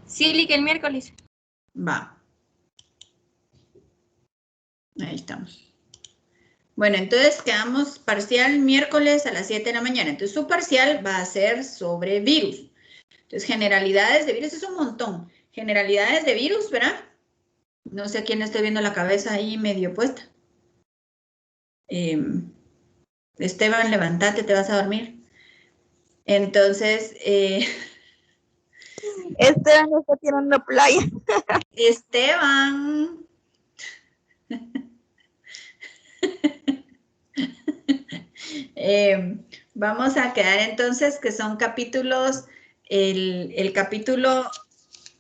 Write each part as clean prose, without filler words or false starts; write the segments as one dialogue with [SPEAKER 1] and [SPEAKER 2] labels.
[SPEAKER 1] Sí, Lick, el miércoles.
[SPEAKER 2] Va. Ahí estamos. Bueno, entonces quedamos parcial miércoles a las 7 de la mañana. Entonces su parcial va a ser sobre virus. Entonces generalidades de virus es un montón. Generalidades de virus, ¿verdad? No sé a quién estoy viendo la cabeza ahí medio puesta. Esteban, levántate, te vas a dormir. Entonces,
[SPEAKER 3] Esteban está tirando playa.
[SPEAKER 2] Esteban. Vamos a quedar entonces que son capítulos, el capítulo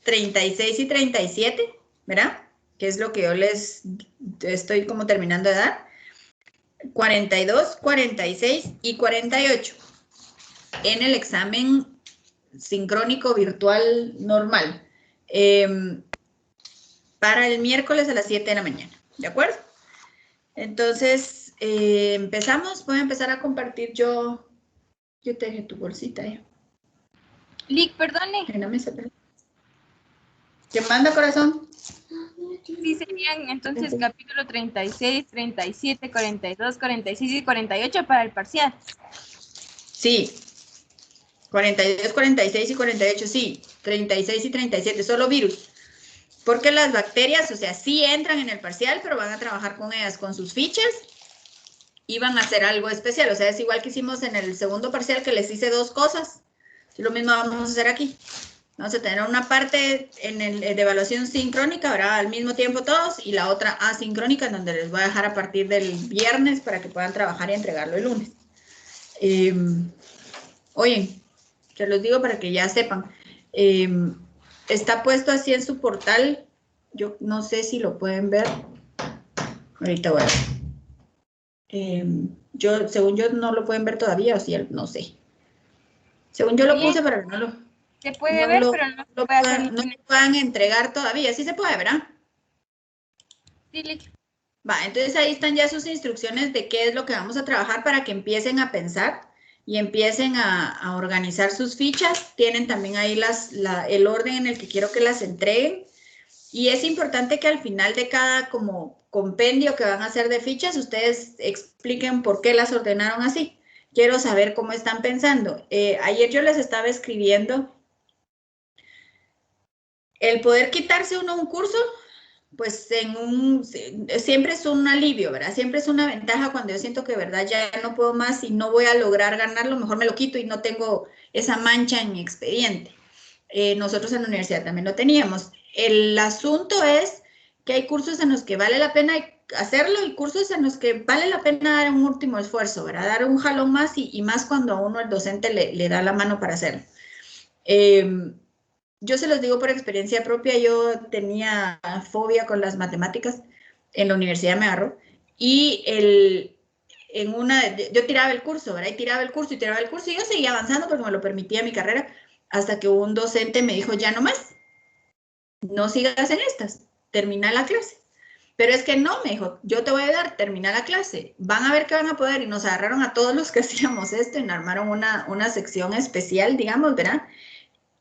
[SPEAKER 2] 36 y 37, ¿verdad? Que es lo que yo les estoy como terminando de dar. 42, 46 y 48 en el examen sincrónico virtual normal. Para el miércoles a las 7 de la mañana, ¿de acuerdo? Entonces, empezamos. Voy a empezar a compartir yo. Yo te dejé tu bolsita ya.
[SPEAKER 1] Lick, perdone.
[SPEAKER 2] En la mesa, pero... ¿Te manda, corazón?
[SPEAKER 1] Sí, serían entonces capítulo 36, 37, 42, 46 y 48 para el parcial.
[SPEAKER 2] Sí. 42, 46 y 48, sí. 36 y 37, solo virus. Porque las bacterias, o sea, sí entran en el parcial, pero van a trabajar con ellas, con sus fichas, y van a hacer algo especial. O sea, es igual que hicimos en el segundo parcial, que les hice 2 cosas. Lo mismo vamos a hacer aquí. Vamos a tener una parte de evaluación sincrónica, ¿verdad? Al mismo tiempo todos, y la otra asincrónica, en donde les voy a dejar a partir del viernes para que puedan trabajar y entregarlo el lunes. Oye, se los digo para que ya sepan. Está puesto así en su portal. Yo no sé si lo pueden ver. Ahorita voy a ver. Según yo, no lo pueden ver todavía, o si no sé. Según yo lo
[SPEAKER 1] Bien,
[SPEAKER 2] puse, pero no lo,
[SPEAKER 1] se puede ver, pero no se puede hacer
[SPEAKER 2] no
[SPEAKER 1] ningún...
[SPEAKER 2] lo puedan entregar todavía. Sí se puede, ¿verdad?
[SPEAKER 1] Sí, Lick.
[SPEAKER 2] Va, entonces ahí están ya sus instrucciones de qué es lo que vamos a trabajar para que empiecen a pensar y empiecen a organizar sus fichas. Tienen también ahí el orden en el que quiero que las entreguen. Y es importante que al final de cada como compendio que van a hacer de fichas, ustedes expliquen por qué las ordenaron así. Quiero saber cómo están pensando. Ayer yo les estaba escribiendo el poder quitarse uno un curso, pues siempre es un alivio, ¿verdad? Siempre es una ventaja cuando yo siento que, de verdad, ya no puedo más y no voy a lograr ganarlo, mejor me lo quito y no tengo esa mancha en mi expediente. Nosotros en la universidad también lo teníamos. El asunto es que hay cursos en los que vale la pena hacerlo y cursos en los que vale la pena dar un último esfuerzo, ¿verdad? Dar un jalón más y más cuando a uno el docente le da la mano para hacerlo. Yo se los digo por experiencia propia, yo tenía fobia con las matemáticas, en la universidad me agarró, y yo tiraba el curso, ¿verdad? Y tiraba el curso y tiraba el curso, y yo seguía avanzando porque me lo permitía mi carrera, hasta que un docente me dijo, ya no más, no sigas en estas, termina la clase. Pero es que no, me dijo, yo te voy a ayudar, termina la clase, van a ver que van a poder, y nos agarraron a todos los que hacíamos esto y armaron una sección especial, digamos, ¿verdad?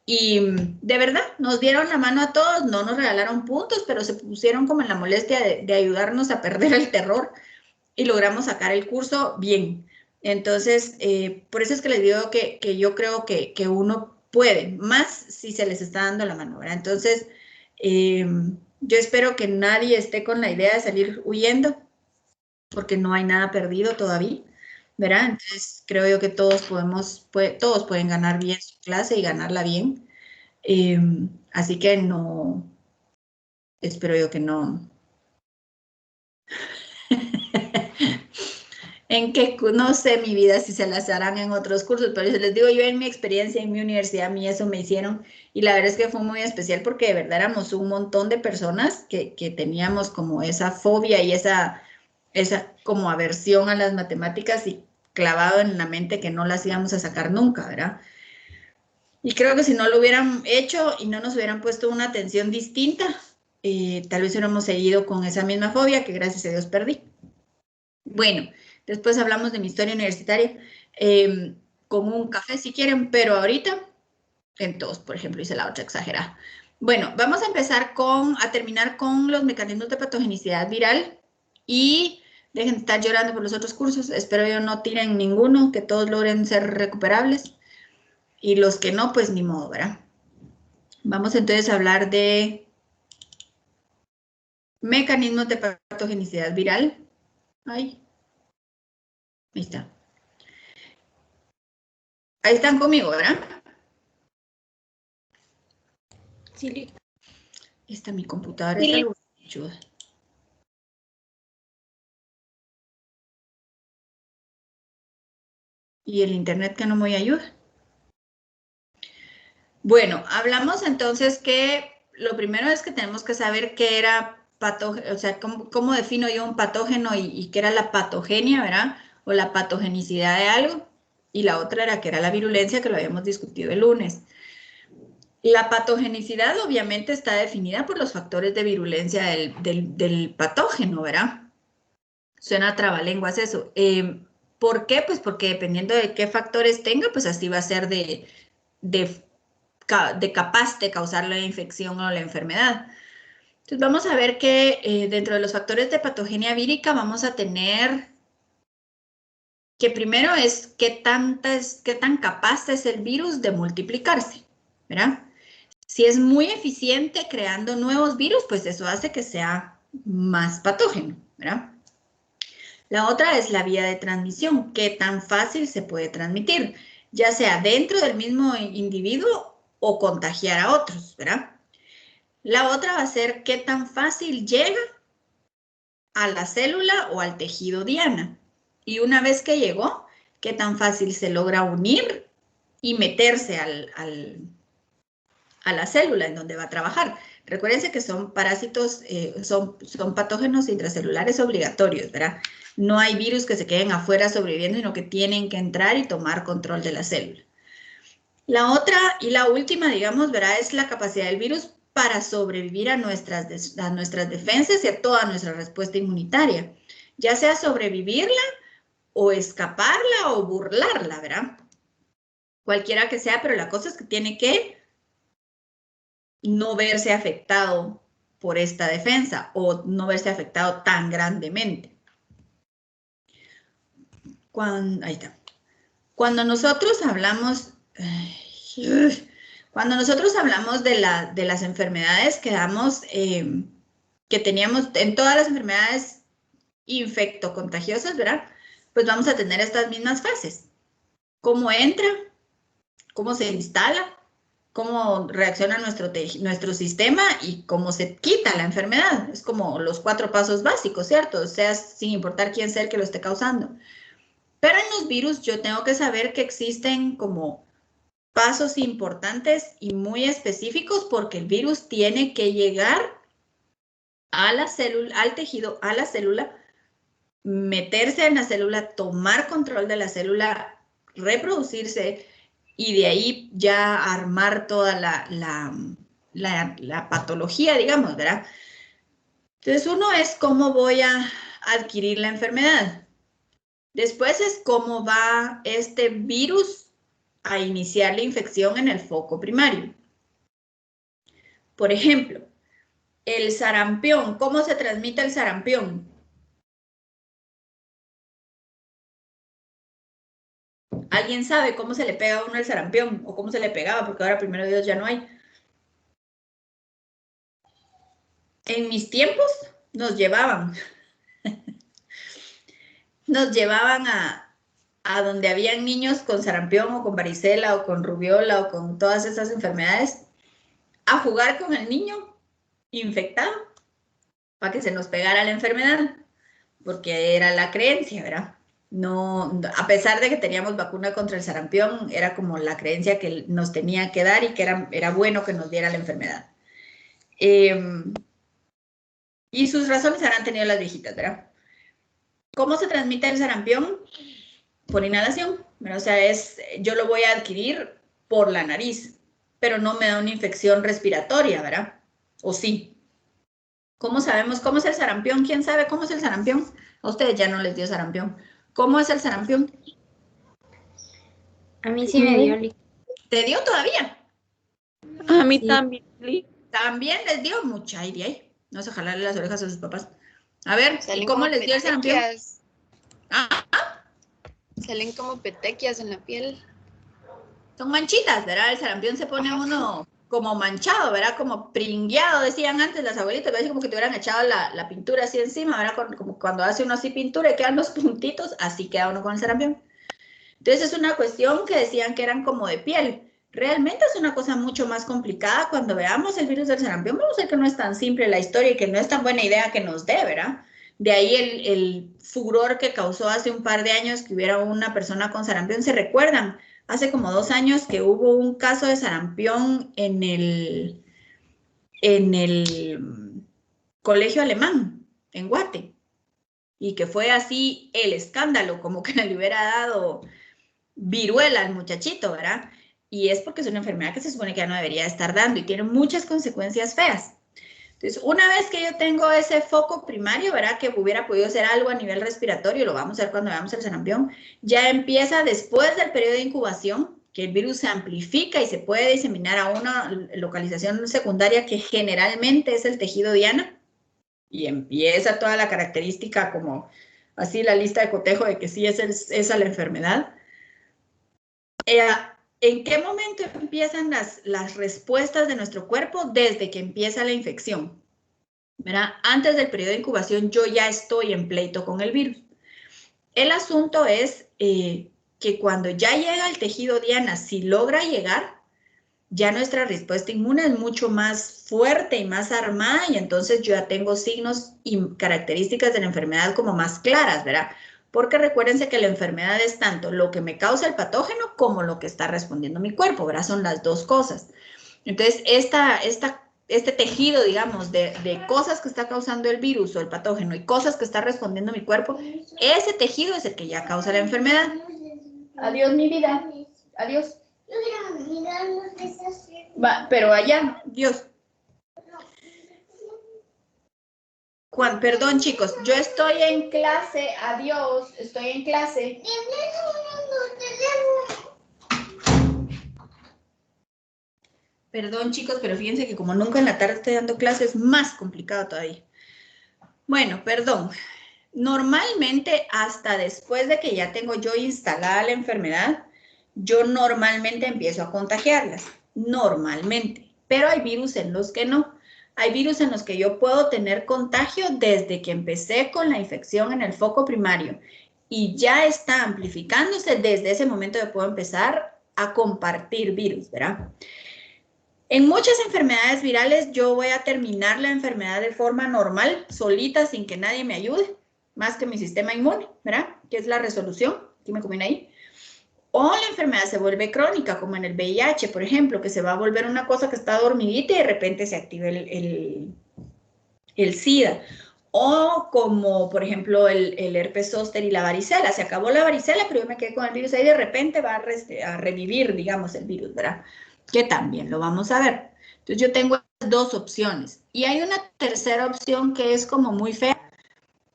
[SPEAKER 2] Y de verdad, nos dieron la mano a todos, no nos regalaron puntos, pero se pusieron como en la molestia de ayudarnos a perder el terror y logramos sacar el curso bien. Entonces, por eso es que les digo que yo creo que uno puede, más si se les está dando la mano, ¿verdad? Entonces, yo espero que nadie esté con la idea de salir huyendo, porque no hay nada perdido todavía, ¿verdad? Entonces, creo yo que todos todos pueden ganar bien su clase y ganarla bien. Así que no, espero yo que no. En que no sé mi vida si se las harán en otros cursos, pero les digo yo en mi experiencia en mi universidad, a mí eso me hicieron y la verdad es que fue muy especial porque de verdad éramos un montón de personas que teníamos como esa fobia y esa como aversión a las matemáticas y clavado en la mente que no las íbamos a sacar nunca, ¿verdad? Y creo que si no lo hubieran hecho y no nos hubieran puesto una atención distinta, tal vez hubiéramos seguido con esa misma fobia que gracias a Dios perdí. Bueno, después hablamos de mi historia universitaria con un café si quieren, pero ahorita en tos, por ejemplo, hice la otra exagerada. Bueno, vamos a empezar a terminar con los mecanismos de patogenicidad viral y dejen de estar llorando por los otros cursos. Espero yo no tiren ninguno, que todos logren ser recuperables. Y los que no, pues ni modo, ¿verdad? Vamos entonces a hablar de mecanismos de patogenicidad viral. Ahí está. Ahí están conmigo, ¿verdad?
[SPEAKER 1] Sí.
[SPEAKER 2] Esta mi computadora
[SPEAKER 1] Sí.
[SPEAKER 2] es algo ayuda. Y el internet que no me ayuda. Bueno, hablamos entonces que lo primero es que tenemos que saber qué era patógeno, o sea, cómo defino yo un patógeno y qué era la patogenia, ¿verdad? O la patogenicidad de algo. Y la otra era que era la virulencia, que lo habíamos discutido el lunes. La patogenicidad obviamente está definida por los factores de virulencia del patógeno, ¿verdad? Suena trabalenguas eso. ¿Por qué? Pues porque dependiendo de qué factores tenga, pues así va a ser de capaz de causar la infección o la enfermedad. Entonces vamos a ver que dentro de los factores de patogenia vírica vamos a tener que primero es qué tan capaz es el virus de multiplicarse, ¿verdad? Si es muy eficiente creando nuevos virus, pues eso hace que sea más patógeno, ¿verdad? La otra es la vía de transmisión, qué tan fácil se puede transmitir, ya sea dentro del mismo individuo o contagiar a otros, ¿verdad? La otra va a ser qué tan fácil llega a la célula o al tejido diana. Y una vez que llegó, qué tan fácil se logra unir y meterse a la célula en donde va a trabajar. Recuérdense que son parásitos, son patógenos intracelulares obligatorios, ¿verdad? No hay virus que se queden afuera sobreviviendo, sino que tienen que entrar y tomar control de la célula. La otra y la última, digamos, ¿verdad? Es la capacidad del virus para sobrevivir a nuestras defensas y a toda nuestra respuesta inmunitaria. Ya sea sobrevivirla o escaparla o burlarla, ¿verdad? Cualquiera que sea, pero la cosa es que tiene que no verse afectado por esta defensa o no verse afectado tan grandemente. Ahí está. Cuando nosotros hablamos de las enfermedades que teníamos en todas las enfermedades infectocontagiosas, ¿verdad? Pues vamos a tener estas mismas fases. ¿Cómo entra? ¿Cómo se instala? Cómo reacciona nuestro sistema y cómo se quita la enfermedad. Es como los 4 pasos básicos, ¿cierto? O sea, sin importar quién sea el que lo esté causando. Pero en los virus yo tengo que saber que existen como pasos importantes y muy específicos porque el virus tiene que llegar a la célula, al tejido, a la célula, meterse en la célula, tomar control de la célula, reproducirse, y de ahí ya armar toda la patología, digamos, ¿verdad? Entonces, uno es cómo voy a adquirir la enfermedad. Después es cómo va este virus a iniciar la infección en el foco primario. Por ejemplo, el sarampión. ¿Cómo se transmite el sarampión? ¿Alguien sabe cómo se le pega a uno el sarampión? ¿O cómo se le pegaba? Porque ahora, primero Dios, ya no hay. En mis tiempos nos llevaban. Nos llevaban a donde habían niños con sarampión o con varicela o con rubiola o con todas esas enfermedades a jugar con el niño infectado para que se nos pegara la enfermedad, porque era la creencia, ¿verdad? No, a pesar de que teníamos vacuna contra el sarampión, era como la creencia que nos tenía que dar y que era bueno que nos diera la enfermedad. Y sus razones habrán tenido las viejitas, ¿verdad? ¿Cómo se transmite el sarampión? Por inhalación, ¿verdad? O sea, yo lo voy a adquirir por la nariz, pero no me da una infección respiratoria, ¿verdad? ¿O sí? ¿Cómo sabemos cómo es el sarampión? ¿Quién sabe cómo es el sarampión? A ustedes ya no les dio sarampión. ¿Cómo es el sarampión?
[SPEAKER 1] A mí sí me dio.
[SPEAKER 2] ¿Te dio todavía?
[SPEAKER 3] A mí
[SPEAKER 1] Sí.
[SPEAKER 3] también, Lee.
[SPEAKER 2] También les dio mucha aire ahí. No se jalarle las orejas a sus papás. A ver, ¿y
[SPEAKER 4] Salen
[SPEAKER 2] cómo
[SPEAKER 4] como
[SPEAKER 2] les dio el sarampión?
[SPEAKER 4] petequias.
[SPEAKER 2] Ah,
[SPEAKER 4] Salen como petequias en la piel.
[SPEAKER 2] son manchitas, ¿verdad? El sarampión se pone uno como manchado, ¿verdad? Como pringueado, decían antes las abuelitas, ¿verdad? Como que te hubieran echado la pintura así encima, ¿verdad? Como cuando hace uno así pintura y quedan los puntitos, así queda uno con el sarampión. Entonces es una cuestión que decían que eran como de piel. Realmente es una cosa mucho más complicada. Cuando veamos el virus del sarampión, vamos a ver que no es tan simple la historia y que no es tan buena idea que nos dé, ¿verdad? De ahí el furor que causó hace un par de años que hubiera una persona con sarampión. ¿Se recuerdan? Hace como 2 años que hubo un caso de sarampión en el colegio alemán, en Guate, y que fue así el escándalo, como que le hubiera dado viruela al muchachito, ¿verdad? Y es porque es una enfermedad que se supone que ya no debería estar dando y tiene muchas consecuencias feas. Entonces, una vez que yo tengo ese foco primario, ¿verdad? Que hubiera podido ser algo a nivel respiratorio, lo vamos a ver cuando veamos el sarampión, ya empieza después del periodo de incubación, que el virus se amplifica y se puede diseminar a una localización secundaria que generalmente es el tejido diana, y empieza toda la característica como así la lista de cotejo de que sí es esa la enfermedad. ¿En qué momento empiezan las respuestas de nuestro cuerpo? Desde que empieza la infección, ¿verdad? Antes del periodo de incubación yo ya estoy en pleito con el virus. El asunto es que cuando ya llega el tejido diana, si logra llegar, ya nuestra respuesta inmune es mucho más fuerte y más armada y entonces yo ya tengo signos y características de la enfermedad como más claras, ¿verdad? Porque recuérdense que la enfermedad es tanto lo que me causa el patógeno como lo que está respondiendo mi cuerpo, ¿verdad? Son las dos cosas. Entonces, este tejido, digamos, de cosas que está causando el virus o el patógeno y cosas que está respondiendo mi cuerpo, ese tejido es el que ya causa la enfermedad. Adiós, mi vida. Adiós. Va, pero allá, Dios. Juan, perdón, chicos, yo estoy en clase. Adiós, estoy en clase. Perdón, chicos, pero fíjense que como nunca en la tarde estoy dando clases, es más complicado todavía. Bueno, perdón. Normalmente, hasta después de que ya tengo yo instalada la enfermedad, yo normalmente empiezo a contagiarlas. Normalmente. Pero hay virus en los que no. Hay virus en los que yo puedo tener contagio desde que empecé con la infección en el foco primario y ya está amplificándose. Desde ese momento yo puedo empezar a compartir virus, ¿verdad? En muchas enfermedades virales yo voy a terminar la enfermedad de forma normal, solita, sin que nadie me ayude, más que mi sistema inmune, ¿verdad? Que es la resolución, aquí me comen ahí. O la enfermedad se vuelve crónica, como en el VIH, por ejemplo, que se va a volver una cosa que está dormidita y de repente se activa el SIDA. O como, por ejemplo, el herpes zóster y la varicela. Se acabó la varicela, pero yo me quedé con el virus ahí, de repente va a revivir, digamos, el virus, ¿verdad? Que también lo vamos a ver. Entonces yo tengo dos opciones. Y hay una tercera opción que es como muy fea,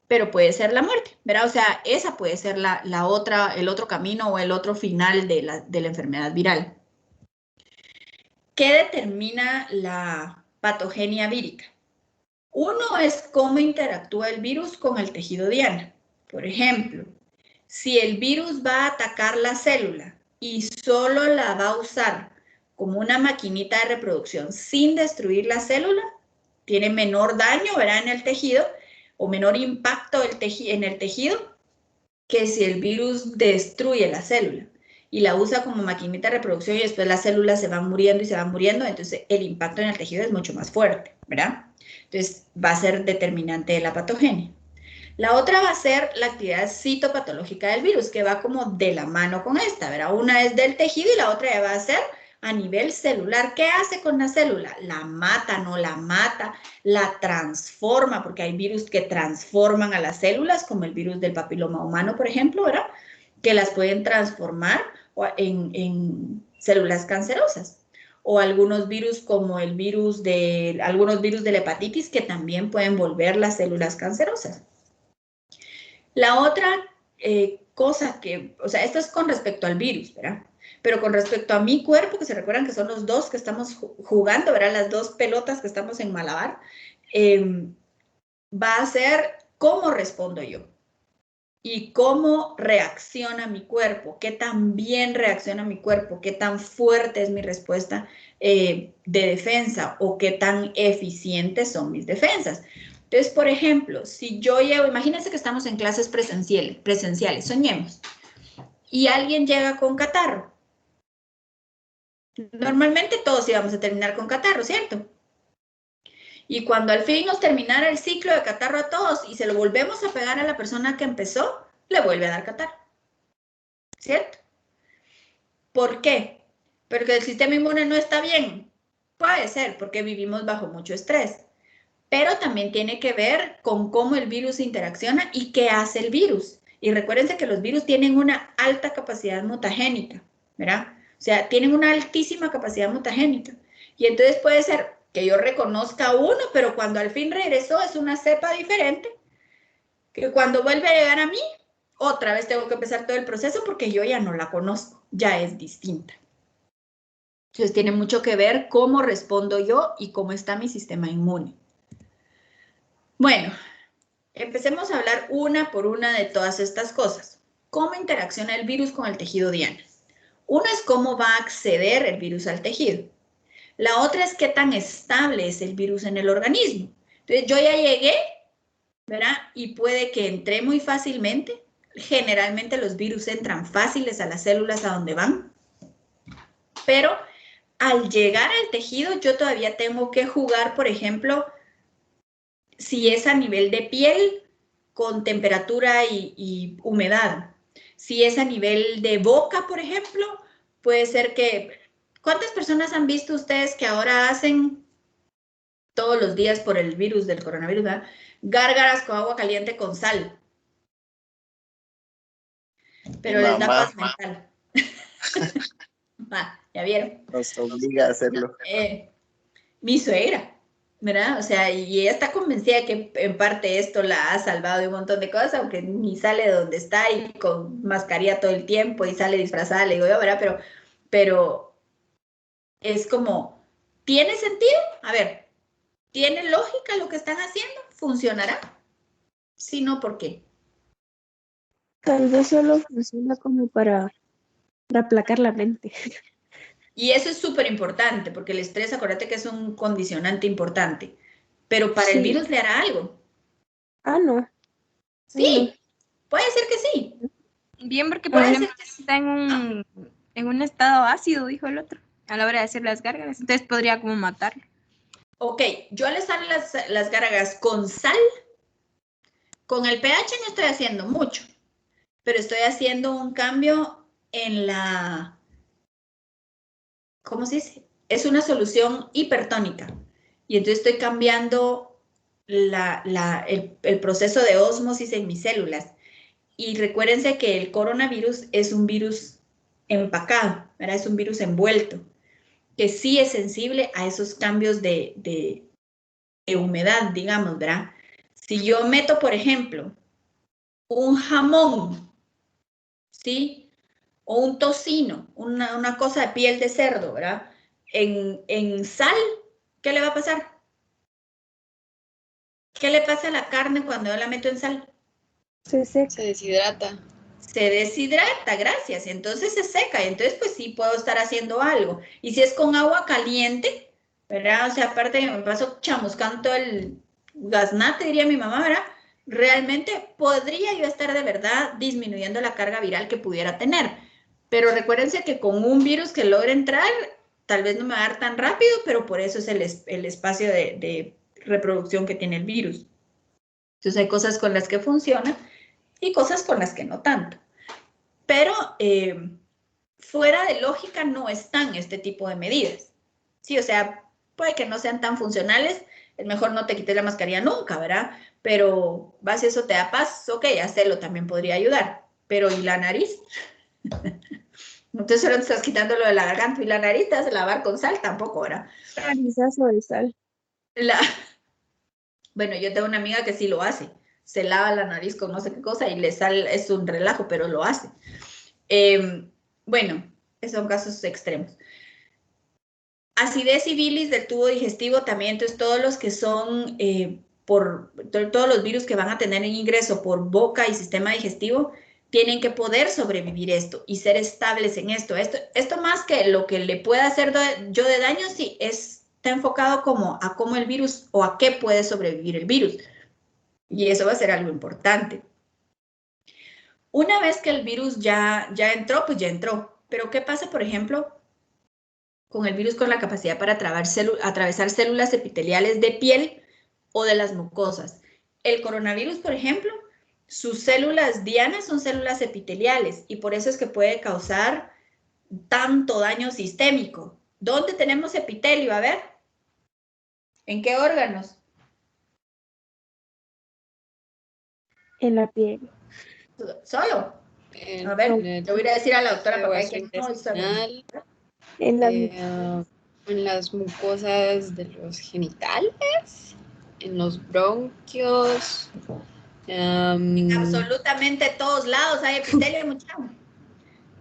[SPEAKER 2] pero puede ser la muerte, ¿verdad? O sea, esa puede ser el otro camino o el otro final de la enfermedad viral. ¿Qué determina la patogenia vírica? Uno es cómo interactúa el virus con el tejido diana. Por ejemplo, si el virus va a atacar la célula y solo la va a usar como una maquinita de reproducción sin destruir la célula, tiene menor daño, ¿verdad? En el tejido o menor impacto en el tejido que si el virus destruye la célula y la usa como maquinita de reproducción y después las células se van muriendo y se van muriendo, entonces el impacto en el tejido es mucho más fuerte, ¿verdad? Entonces va a ser determinante de la patogenia. La otra va a ser la actividad citopatológica del virus, que va como de la mano con esta, ¿verdad? Una es del tejido y la otra ya va a ser a nivel celular. ¿Qué hace con la célula? La mata, no la mata, la transforma, porque hay virus que transforman a las células, como el virus del papiloma humano, por ejemplo, ¿verdad? Que las pueden transformar en células cancerosas. O algunos virus como algunos virus de la hepatitis que también pueden volver las células cancerosas. La otra cosa o sea, esto es con respecto al virus, ¿verdad? Pero con respecto a mi cuerpo, que se recuerdan que son los dos que estamos jugando, ¿verdad? Las dos pelotas que estamos en malabar, va a ser cómo respondo yo y cómo reacciona mi cuerpo, qué tan bien reacciona mi cuerpo, qué tan fuerte es mi respuesta de defensa o qué tan eficientes son mis defensas. Entonces, por ejemplo, si yo llevo, imagínense que estamos en clases presenciales, soñemos, y alguien llega con catarro. Normalmente todos íbamos a terminar con catarro, ¿cierto? Y cuando al fin nos terminara el ciclo de catarro a todos y se lo volvemos a pegar a la persona que empezó, le vuelve a dar catarro, ¿cierto? ¿Por qué? Porque el sistema inmune no está bien. Puede ser, porque vivimos bajo mucho estrés. Pero también tiene que ver con cómo el virus interacciona y qué hace el virus. Y recuérdense que los virus tienen una alta capacidad mutagénica, ¿verdad? O sea, tienen una altísima capacidad mutagénica. Y entonces puede ser que yo reconozca uno, pero cuando al fin regresó es una cepa diferente, que cuando vuelve a llegar a mí, otra vez tengo que empezar todo el proceso porque yo ya no la conozco, ya es distinta. Entonces tiene mucho que ver cómo respondo yo y cómo está mi sistema inmune. Bueno, empecemos a hablar una por una de todas estas cosas. ¿Cómo interacciona el virus con el tejido diana? Una es cómo va a acceder el virus al tejido. La otra es qué tan estable es el virus en el organismo. Entonces yo ya llegué, ¿verdad? Y puede que entré muy fácilmente. Generalmente los virus entran fáciles a las células a donde van. Pero al llegar al tejido yo todavía tengo que jugar, por ejemplo, si es a nivel de piel con temperatura y humedad. Si es a nivel de boca, por ejemplo, puede ser que... ¿Cuántas personas han visto ustedes que ahora hacen todos los días por el virus del coronavirus, ¿verdad? Gárgaras con agua caliente con sal? Pero les da paz mental. ¿Ya vieron?
[SPEAKER 5] Nos obliga a hacerlo.
[SPEAKER 2] Mi suegra, ¿verdad? O sea, y ella está convencida de que en parte esto la ha salvado de un montón de cosas, aunque ni sale de donde está y con mascarilla todo el tiempo y sale disfrazada, le digo yo, ¿verdad? Pero es como, ¿tiene sentido? A ver, ¿tiene lógica lo que están haciendo? ¿Funcionará? Si no, ¿por qué?
[SPEAKER 3] Tal vez solo funciona como para aplacar la mente.
[SPEAKER 2] Y eso es súper importante, porque el estrés, acuérdate que es un condicionante importante, pero para el
[SPEAKER 3] Sí.
[SPEAKER 2] virus le hará algo.
[SPEAKER 3] Ah, no.
[SPEAKER 2] Sí, puede ser que sí.
[SPEAKER 1] Bien, porque por
[SPEAKER 2] Puede
[SPEAKER 1] ejemplo
[SPEAKER 2] ser que sí.
[SPEAKER 1] está en un estado ácido, dijo el otro, a la hora de hacer las gárgaras. Entonces podría como matarlo.
[SPEAKER 2] Ok, yo les hago las gárgaras con sal. Con el pH no estoy haciendo mucho, pero estoy haciendo un cambio en la... ¿Cómo se dice? Es una solución hipertónica. Y entonces estoy cambiando el proceso de ósmosis en mis células. Y recuérdense que el coronavirus es un virus empacado, ¿verdad? Es un virus envuelto, que sí es sensible a esos cambios de humedad, digamos, ¿verdad? Si yo meto, por ejemplo, un jamón, ¿sí? O un tocino, una cosa de piel de cerdo, ¿verdad? En sal, ¿qué le va a pasar? ¿Qué le pasa a la carne cuando yo la meto en sal?
[SPEAKER 3] Se seca.
[SPEAKER 4] Se deshidrata.
[SPEAKER 2] Se deshidrata, gracias, entonces se seca, y entonces pues sí puedo estar haciendo algo. Y si es con agua caliente, ¿verdad? O sea, aparte me paso chamuscando el gaznate, diría mi mamá, ¿verdad? Realmente podría yo estar de verdad disminuyendo la carga viral que pudiera tener. Pero recuérdense que con un virus que logre entrar, tal vez no me va a dar tan rápido, pero por eso es el espacio de reproducción que tiene el virus. Entonces hay cosas con las que funcionan y cosas con las que no tanto. Pero fuera de lógica no están este tipo de medidas. Sí, o sea, puede que no sean tan funcionales, es mejor no te quites la mascarilla nunca, ¿verdad? Pero vas y eso te da paz, ok, hacerlo también podría ayudar. Pero ¿y la nariz? Entonces solo te estás quitando lo de la garganta y la nariz te vas a lavar con sal tampoco, ¿verdad?
[SPEAKER 3] Narizazo de sal.
[SPEAKER 2] Bueno, yo tengo una amiga que sí lo hace. Se lava la nariz con no sé qué cosa y le sale, es un relajo, pero lo hace. Bueno, son casos extremos. Acidez y bilis del tubo digestivo también, entonces todos los que son todos los virus que van a tener en ingreso por boca y sistema digestivo tienen que poder sobrevivir esto y ser estables en esto. Esto más que lo que le pueda hacer yo de daño, sí, está enfocado como a cómo el virus o a qué puede sobrevivir el virus. Y eso va a ser algo importante. Una vez que el virus ya entró, pues ya entró. Pero ¿qué pasa, por ejemplo, con el virus con la capacidad para atravesar células epiteliales de piel o de las mucosas? El coronavirus, por ejemplo, sus células dianas son células epiteliales y por eso es que puede causar tanto daño sistémico. ¿Dónde tenemos epitelio? A ver, ¿en qué órganos?
[SPEAKER 3] En la piel.
[SPEAKER 2] ¿Solo? A ver, le voy a ir a decir a la doctora para que no
[SPEAKER 4] intestinal,
[SPEAKER 3] En la
[SPEAKER 4] en las mucosas de los genitales, en los bronquios.
[SPEAKER 2] En absolutamente todos lados hay epitelio, muchachos.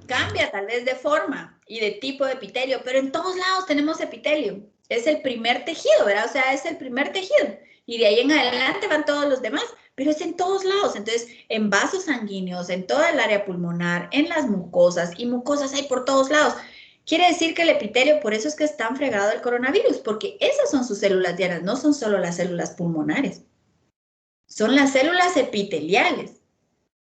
[SPEAKER 2] Cambia tal vez de forma y de tipo de epitelio, pero en todos lados tenemos epitelio. Es el primer tejido, ¿verdad? O sea, es el primer tejido. Y de ahí en adelante van todos los demás, pero es en todos lados. Entonces, en vasos sanguíneos, en toda el área pulmonar, en las mucosas, y mucosas hay por todos lados. Quiere decir que el epitelio, por eso es que es tan fregado el coronavirus, porque esas son sus células dianas, no son solo las células pulmonares. Son las células epiteliales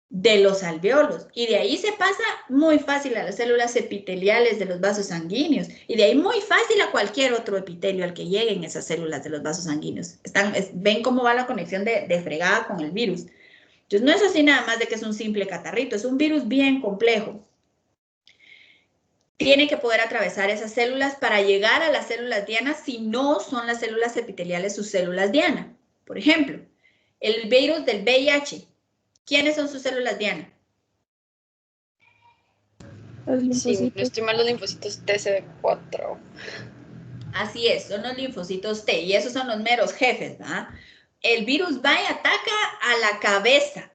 [SPEAKER 2] de los alveolos, y de ahí se pasa muy fácil a las células epiteliales de los vasos sanguíneos, y de ahí muy fácil a cualquier otro epitelio al que lleguen esas células de los vasos sanguíneos. Ven cómo va la conexión de fregada con el virus. Entonces no es así nada más de que es un simple catarrito, es un virus bien complejo. Tiene que poder atravesar esas células para llegar a las células dianas si no son las células epiteliales sus células diana. Por ejemplo, el virus del VIH. ¿Quiénes son sus células diana?
[SPEAKER 3] los
[SPEAKER 4] Sí,
[SPEAKER 3] linfocitos.
[SPEAKER 4] no estoy mal, los linfocitos TCD4.
[SPEAKER 2] Así es, son los linfocitos T y esos son los meros jefes, ¿verdad? El virus va y ataca a la cabeza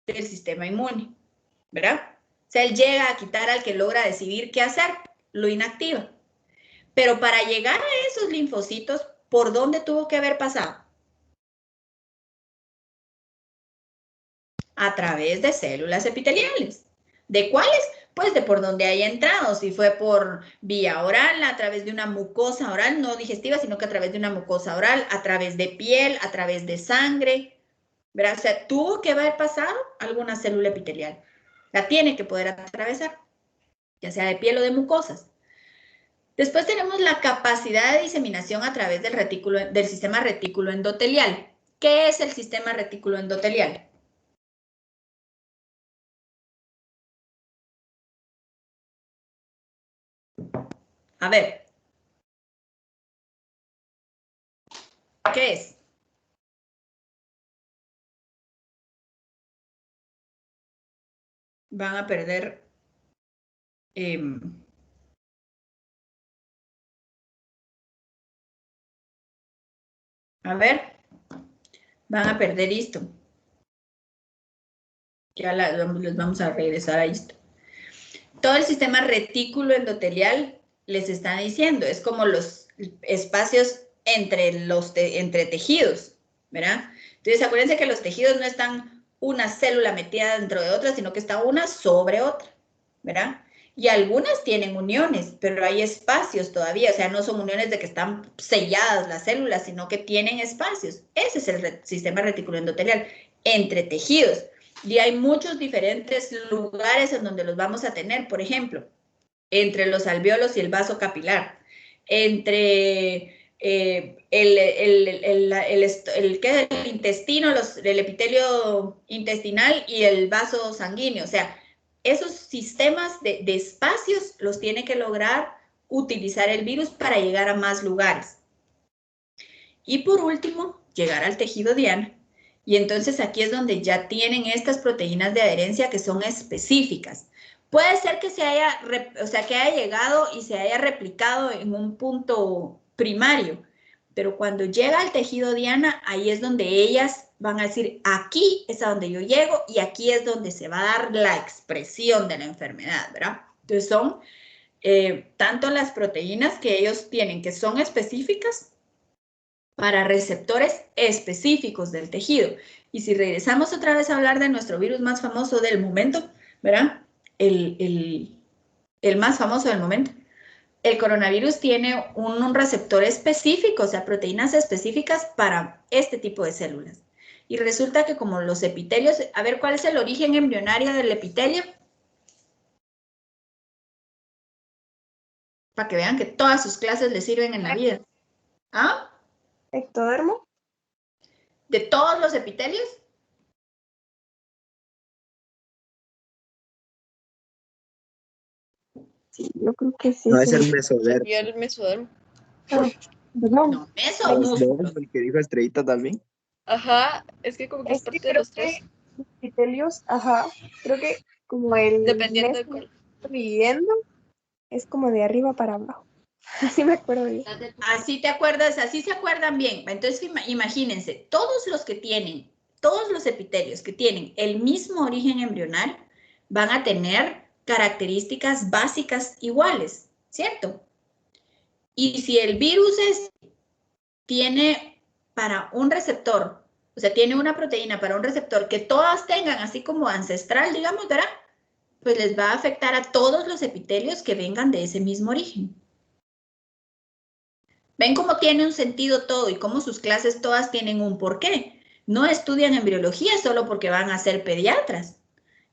[SPEAKER 2] del sistema inmune, ¿verdad? O sea, él llega a quitar al que logra decidir qué hacer, lo inactiva. Pero para llegar a esos linfocitos, ¿por dónde tuvo que haber pasado? A través de células epiteliales. ¿De cuáles? Pues de por donde haya entrado, si fue por vía oral, a través de una mucosa oral, no digestiva, sino que a través de una mucosa oral, a través de piel, a través de sangre, ¿verdad? O sea, tuvo que haber pasado alguna célula epitelial. La tiene que poder atravesar, ya sea de piel o de mucosas. Después tenemos la capacidad de diseminación a través del sistema retículo endotelial. ¿Qué es el sistema retículo endotelial? A ver. ¿Qué es? Van a perder a ver, van a perder esto. Ya les vamos a regresar a esto. Todo el sistema retículo endotelial les está diciendo, es como los espacios entre tejidos, ¿verdad? Entonces, acuérdense que los tejidos no están una célula metida dentro de otra, sino que está una sobre otra, ¿verdad? Y algunas tienen uniones, pero hay espacios todavía, o sea, no son uniones de que están selladas las células, sino que tienen espacios. Ese es el sistema retículo endotelial, entre tejidos. Y hay muchos diferentes lugares en donde los vamos a tener, por ejemplo, entre los alvéolos y el vaso capilar, entre el intestino, el epitelio intestinal y el vaso sanguíneo. O sea, esos sistemas de espacios los tiene que lograr utilizar el virus para llegar a más lugares. Y por último, llegar al tejido diana. Y entonces aquí es donde ya tienen estas proteínas de adherencia que son específicas. Puede ser que que haya llegado y se haya replicado en un punto primario, pero cuando llega al tejido diana, ahí es donde ellas van a decir, aquí es a donde yo llego y aquí es donde se va a dar la expresión de la enfermedad, ¿verdad? Entonces son tanto las proteínas que ellos tienen, que son específicas para receptores específicos del tejido. Y si regresamos otra vez a hablar de nuestro virus más famoso del momento, ¿verdad? El más famoso del momento. El coronavirus tiene un receptor específico, o sea, proteínas específicas para este tipo de células. Y resulta que como los epitelios, a ver, ¿cuál es el origen embrionario del epitelio? Para que vean que todas sus clases les sirven en la vida. ¿Ah?
[SPEAKER 3] ¿Ectodermo?
[SPEAKER 2] ¿De todos los epitelios?
[SPEAKER 3] Sí, yo creo que sí.
[SPEAKER 5] No, es el
[SPEAKER 3] Sí.
[SPEAKER 5] mesodermo.
[SPEAKER 4] Sería el mesodermo.
[SPEAKER 3] Perdón.
[SPEAKER 2] No, meso o
[SPEAKER 5] Es
[SPEAKER 2] músculo.
[SPEAKER 5] el que dijo Estrellita también.
[SPEAKER 4] Ajá, es que como que es
[SPEAKER 3] Es que
[SPEAKER 4] parte de
[SPEAKER 3] creo
[SPEAKER 4] los tres,
[SPEAKER 3] que los epitelios, ajá, creo que como el
[SPEAKER 4] dependiendo de
[SPEAKER 3] mes
[SPEAKER 4] cuál.
[SPEAKER 3] dividiendo es como de arriba para abajo. Así me acuerdo yo.
[SPEAKER 2] Así te acuerdas, así se acuerdan bien. Entonces, imagínense, todos los que tienen, todos los epitelios que tienen el mismo origen embrional van a tener características básicas iguales, ¿cierto? Y si el virus tiene para un receptor, o sea, tiene una proteína para un receptor que todas tengan así como ancestral, digamos, ¿verdad? Pues les va a afectar a todos los epitelios que vengan de ese mismo origen. ¿Ven cómo tiene un sentido todo y cómo sus clases todas tienen un porqué? No estudian embriología solo porque van a ser pediatras.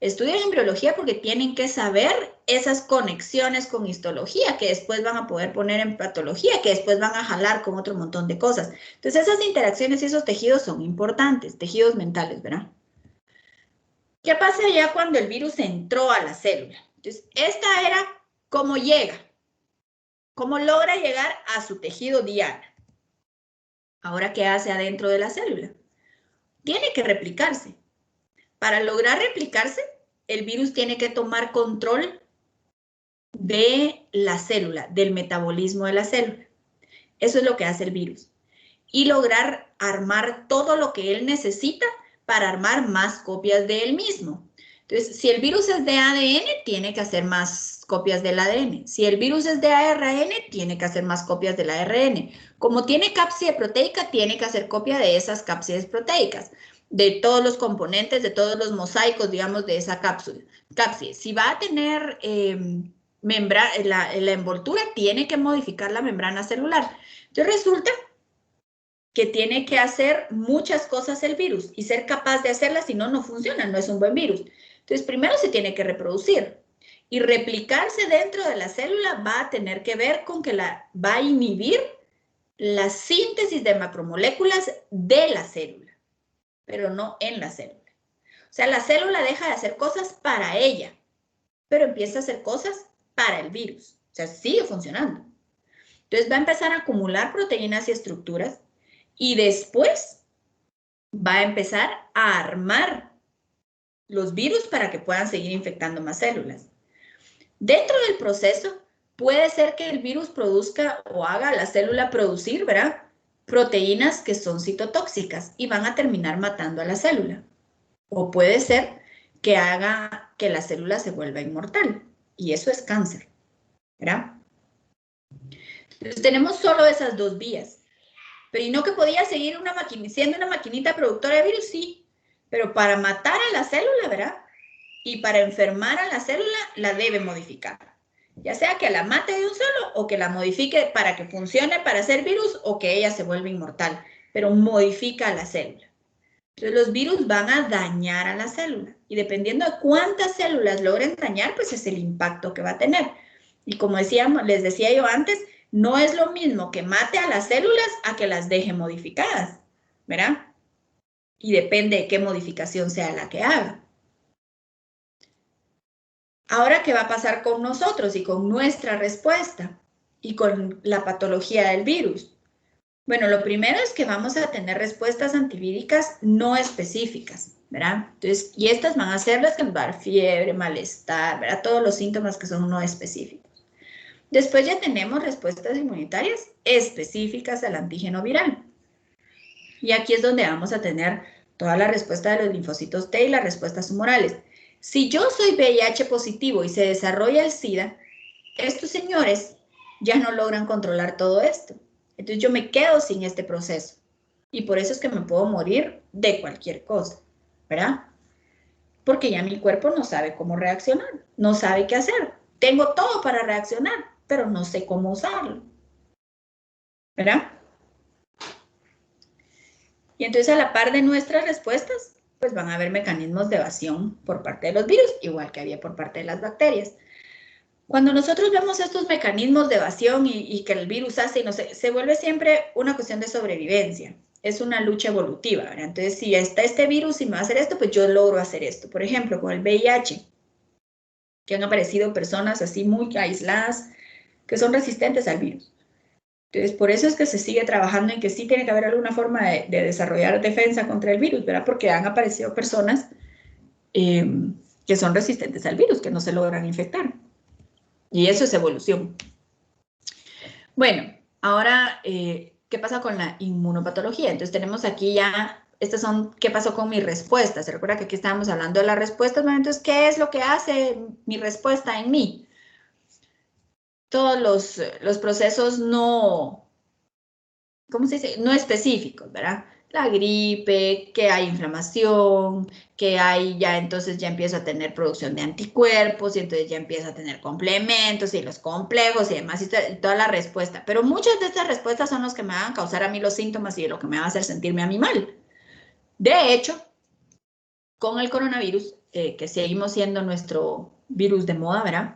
[SPEAKER 2] Estudian embriología porque tienen que saber esas conexiones con histología que después van a poder poner en patología, que después van a jalar con otro montón de cosas. Entonces esas interacciones y esos tejidos son importantes, tejidos mentales, ¿verdad? ¿Qué pasa ya cuando el virus entró a la célula? Entonces, esta era cómo llega, cómo logra llegar a su tejido diana. Ahora, ¿qué hace adentro de la célula? Tiene que replicarse. Para lograr replicarse, el virus tiene que tomar control de la célula, del metabolismo de la célula. Eso es lo que hace el virus. Y lograr armar todo lo que él necesita para armar más copias de él mismo. Entonces, si el virus es de ADN, tiene que hacer más copias del ADN. Si el virus es de ARN, tiene que hacer más copias del ARN. Como tiene cápside proteica, tiene que hacer copia de esas cápsides proteicas, de todos los componentes, de todos los mosaicos, digamos, de esa cápside. Si va a tener la envoltura, tiene que modificar la membrana celular. Entonces resulta que tiene que hacer muchas cosas el virus y ser capaz de hacerlas, si no, no funciona, no es un buen virus. Entonces, primero se tiene que reproducir y replicarse dentro de la célula va a tener que ver con que va a inhibir la síntesis de macromoléculas de la célula, pero no en la célula. O sea, la célula deja de hacer cosas para ella, pero empieza a hacer cosas para el virus. O sea, sigue funcionando. Entonces va a empezar a acumular proteínas y estructuras y después va a empezar a armar los virus para que puedan seguir infectando más células. Dentro del proceso, puede ser que el virus produzca o haga a la célula producir, ¿verdad? Proteínas que son citotóxicas y van a terminar matando a la célula. O puede ser que haga que la célula se vuelva inmortal y eso es cáncer, ¿verdad? Entonces tenemos solo esas dos vías. Pero ¿y no que podía seguir siendo una maquinita productora de virus? Sí, pero para matar a la célula, ¿verdad? Y para enfermar a la célula, la debe modificar. Ya sea que la mate de un solo o que la modifique para que funcione para hacer virus o que ella se vuelva inmortal, pero modifica a la célula. Entonces los virus van a dañar a la célula y dependiendo de cuántas células logren dañar, pues es el impacto que va a tener. Y como les decía yo antes, no es lo mismo que mate a las células a que las deje modificadas, ¿verdad? Y depende de qué modificación sea la que haga. Ahora, ¿qué va a pasar con nosotros y con nuestra respuesta y con la patología del virus? Bueno, lo primero es que vamos a tener respuestas antivíricas no específicas, ¿verdad? Entonces, y estas van a ser las que nos va a dar fiebre, malestar, ¿verdad? Todos los síntomas que son no específicos. Después ya tenemos respuestas inmunitarias específicas al antígeno viral. Y aquí es donde vamos a tener toda la respuesta de los linfocitos T y las respuestas humorales. Si yo soy VIH positivo y se desarrolla el SIDA, estos señores ya no logran controlar todo esto. Entonces yo me quedo sin este proceso. Y por eso es que me puedo morir de cualquier cosa, ¿verdad? Porque ya mi cuerpo no sabe cómo reaccionar, no sabe qué hacer. Tengo todo para reaccionar, pero no sé cómo usarlo, ¿verdad? Y entonces a la par de nuestras respuestas, pues van a haber mecanismos de evasión por parte de los virus, igual que había por parte de las bacterias. Cuando nosotros vemos estos mecanismos de evasión y que el virus hace, y no sé, se vuelve siempre una cuestión de sobrevivencia. Es una lucha evolutiva, ¿verdad? Entonces, si está este virus y me va a hacer esto, pues yo logro hacer esto. Por ejemplo, con el VIH, que han aparecido personas así muy aisladas que son resistentes al virus. Entonces, por eso es que se sigue trabajando en que sí tiene que haber alguna forma de desarrollar defensa contra el virus, ¿verdad? Porque han aparecido personas que son resistentes al virus, que no se logran infectar. Y eso es evolución. Bueno, ahora, ¿qué pasa con la inmunopatología? Entonces tenemos aquí ya, estas son, ¿qué pasó con mi respuesta? Se recuerda que aquí estábamos hablando de las respuestas, ¿no? Entonces, ¿qué es lo que hace mi respuesta en mí? Todos los procesos no, ¿cómo se dice? No específicos, ¿verdad? La gripe, que hay inflamación, que hay ya, entonces ya empiezo a tener producción de anticuerpos y entonces ya empiezo a tener complementos y los complejos y demás y toda la respuesta. Pero muchas de estas respuestas son los que me van a causar a mí los síntomas y lo que me va a hacer sentirme a mí mal. De hecho, con el coronavirus, que seguimos siendo nuestro virus de moda, ¿verdad?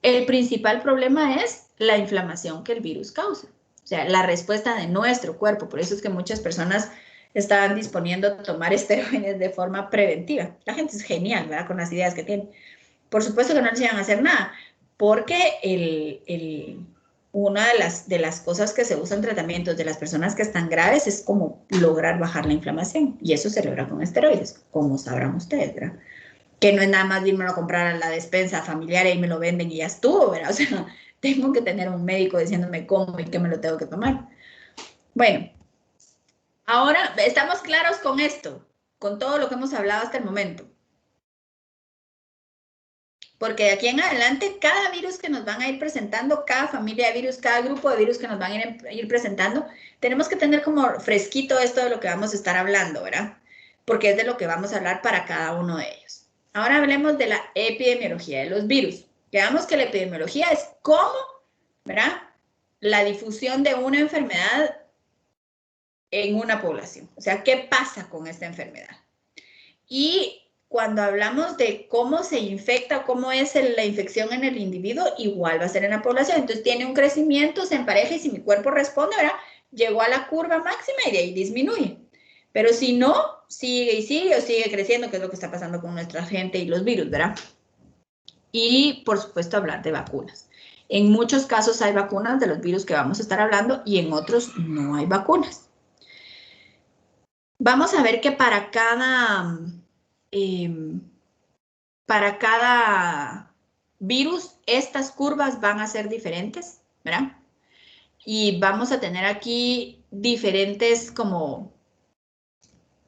[SPEAKER 2] El principal problema es la inflamación que el virus causa. O sea, la respuesta de nuestro cuerpo. Por eso es que muchas personas estaban disponiendo a tomar esteroides de forma preventiva. La gente es genial, ¿verdad? Con las ideas que tiene. Por supuesto que no les iban a hacer nada, porque una de las cosas que se usa en tratamientos de las personas que están graves es como lograr bajar la inflamación. Y eso se logra con esteroides, como sabrán ustedes, ¿verdad? Que no es nada más irme a comprar a la despensa familiar y me lo venden y ya estuvo, ¿verdad? O sea, tengo que tener un médico diciéndome cómo y qué me lo tengo que tomar. Bueno, ahora estamos claros con esto, con todo lo que hemos hablado hasta el momento. Porque de aquí en adelante, cada virus que nos van a ir presentando, cada familia de virus, cada grupo de virus que nos van a ir presentando, tenemos que tener como fresquito esto de lo que vamos a estar hablando, ¿verdad? Porque es de lo que vamos a hablar para cada uno de ellos. Ahora hablemos de la epidemiología de los virus. Veamos que la epidemiología es cómo, ¿verdad? La difusión de una enfermedad en una población. O sea, ¿qué pasa con esta enfermedad? Y cuando hablamos de cómo se infecta o cómo es la infección en el individuo, igual va a ser en la población. Entonces tiene un crecimiento, se empareja y si mi cuerpo responde, ¿verdad? Llegó a la curva máxima y de ahí disminuye. Pero si no, sigue y sigue o sigue creciendo, que es lo que está pasando con nuestra gente y los virus, ¿verdad? Y, por supuesto, hablar de vacunas. En muchos casos hay vacunas de los virus que vamos a estar hablando y en otros no hay vacunas. Vamos a ver que para cada virus, estas curvas van a ser diferentes, ¿verdad? Y vamos a tener aquí diferentes como,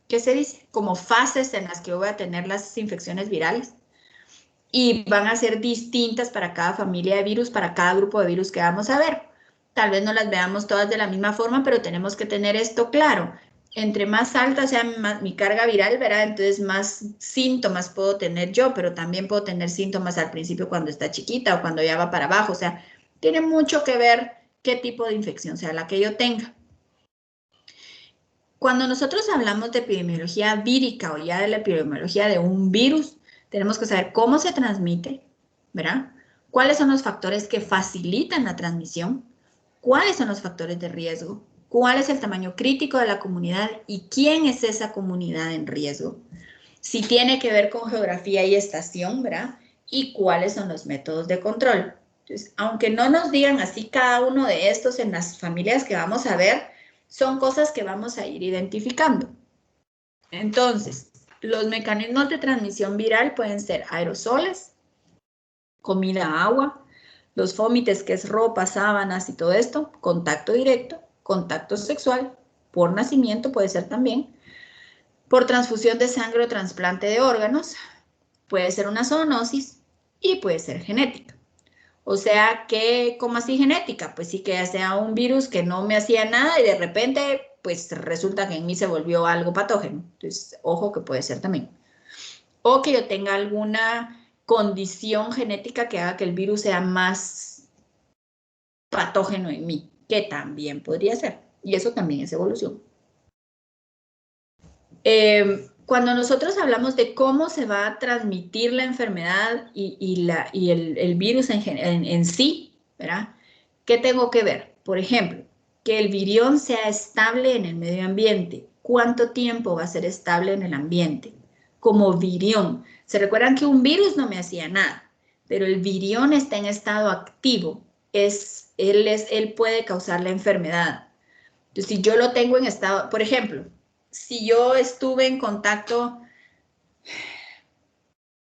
[SPEAKER 2] ¿qué se dice? Como fases en las que voy a tener las infecciones virales. Y van a ser distintas para cada familia de virus, para cada grupo de virus que vamos a ver. Tal vez no las veamos todas de la misma forma, pero tenemos que tener esto claro. Entre más alta sea mi carga viral, ¿verdad? Entonces más síntomas puedo tener yo, pero también puedo tener síntomas al principio cuando está chiquita o cuando ya va para abajo. O sea, tiene mucho que ver qué tipo de infección sea la que yo tenga. Cuando nosotros hablamos de epidemiología vírica o ya de la epidemiología de un virus, tenemos que saber cómo se transmite, ¿verdad? ¿Cuáles son los factores que facilitan la transmisión? ¿Cuáles son los factores de riesgo? ¿Cuál es el tamaño crítico de la comunidad y quién es esa comunidad en riesgo? Si tiene que ver con geografía y estación, ¿verdad? Y cuáles son los métodos de control. Entonces, aunque no nos digan así cada uno de estos en las familias que vamos a ver, son cosas que vamos a ir identificando. Entonces, los mecanismos de transmisión viral pueden ser aerosoles, comida, agua, los fómites, que es ropa, sábanas y todo esto, contacto directo, contacto sexual, por nacimiento puede ser también, por transfusión de sangre o trasplante de órganos, puede ser una zoonosis y puede ser genética. O sea que, ¿cómo así genética? Pues sí que ya sea un virus que no me hacía nada y de repente, pues resulta que en mí se volvió algo patógeno. Entonces, ojo que puede ser también. O que yo tenga alguna condición genética que haga que el virus sea más patógeno en mí, que también podría ser. Y eso también es evolución. Cuando nosotros hablamos de cómo se va a transmitir la enfermedad y el virus en sí, ¿verdad? ¿Qué tengo que ver? Por ejemplo, que el virión sea estable en el medio ambiente. ¿Cuánto tiempo va a ser estable en el ambiente? Como virión. ¿Se recuerdan que un virus no me hacía nada? Pero el virión está en estado activo. Él puede causar la enfermedad. Entonces, si yo lo tengo en estado, por ejemplo, si yo estuve en contacto,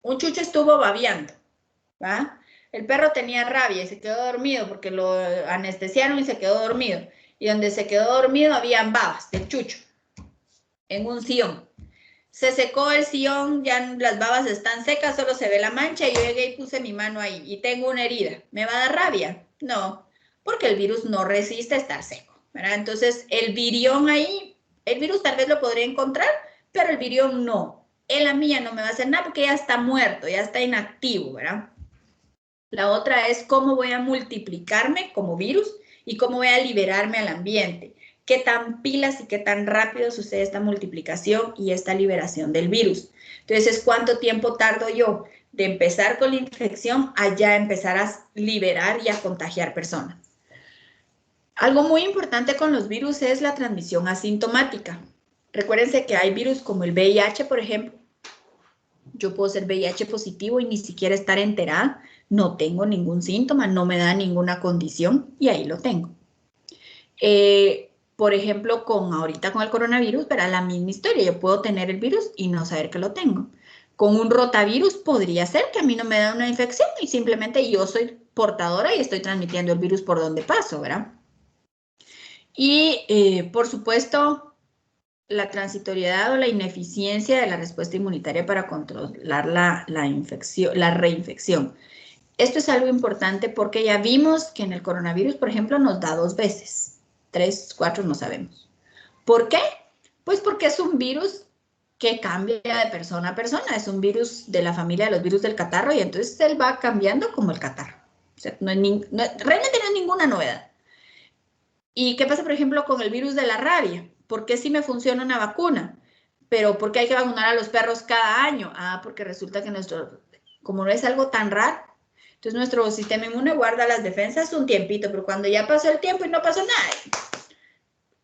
[SPEAKER 2] un chucho estuvo babeando, ¿va? El perro tenía rabia y se quedó dormido porque lo anestesiaron y se quedó dormido. Y donde se quedó dormido habían babas del chucho en un sillón. Se secó el sillón, ya las babas están secas, solo se ve la mancha y yo llegué y puse mi mano ahí y tengo una herida. ¿Me va a dar rabia? No, porque el virus no resiste estar seco, ¿verdad? Entonces, el virión ahí, el virus tal vez lo podría encontrar, pero el virión no. En la mía no me va a hacer nada porque ya está muerto, ya está inactivo, ¿verdad? La otra es cómo voy a multiplicarme como virus y cómo voy a liberarme al ambiente. Qué tan pilas y qué tan rápido sucede esta multiplicación y esta liberación del virus. Entonces, ¿cuánto tiempo tardo yo de empezar con la infección a ya empezar a liberar y a contagiar personas? Algo muy importante con los virus es la transmisión asintomática. Recuérdense que hay virus como el VIH, por ejemplo. Yo puedo ser VIH positivo y ni siquiera estar enterada, no tengo ningún síntoma, no me da ninguna condición y ahí lo tengo. Por ejemplo, ahorita con el coronavirus, verá la misma historia, yo puedo tener el virus y no saber que lo tengo. Con un rotavirus podría ser que a mí no me da una infección y simplemente yo soy portadora y estoy transmitiendo el virus por donde paso, ¿verdad? Y por supuesto, la transitoriedad o la ineficiencia de la respuesta inmunitaria para controlar la infección, la reinfección. Esto es algo importante porque ya vimos que en el coronavirus, por ejemplo, nos da 2 veces. 3, 4, no sabemos. ¿Por qué? Pues porque es un virus que cambia de persona a persona. Es un virus de la familia de los virus del catarro y entonces él va cambiando como el catarro. O sea, realmente no es ninguna novedad. ¿Y qué pasa, por ejemplo, con el virus de la rabia? ¿Por qué sí me funciona una vacuna? Pero ¿por qué hay que vacunar a los perros cada año? Ah, porque resulta que como no es algo tan raro, entonces nuestro sistema inmune guarda las defensas un tiempito, pero cuando ya pasó el tiempo y no pasó nada,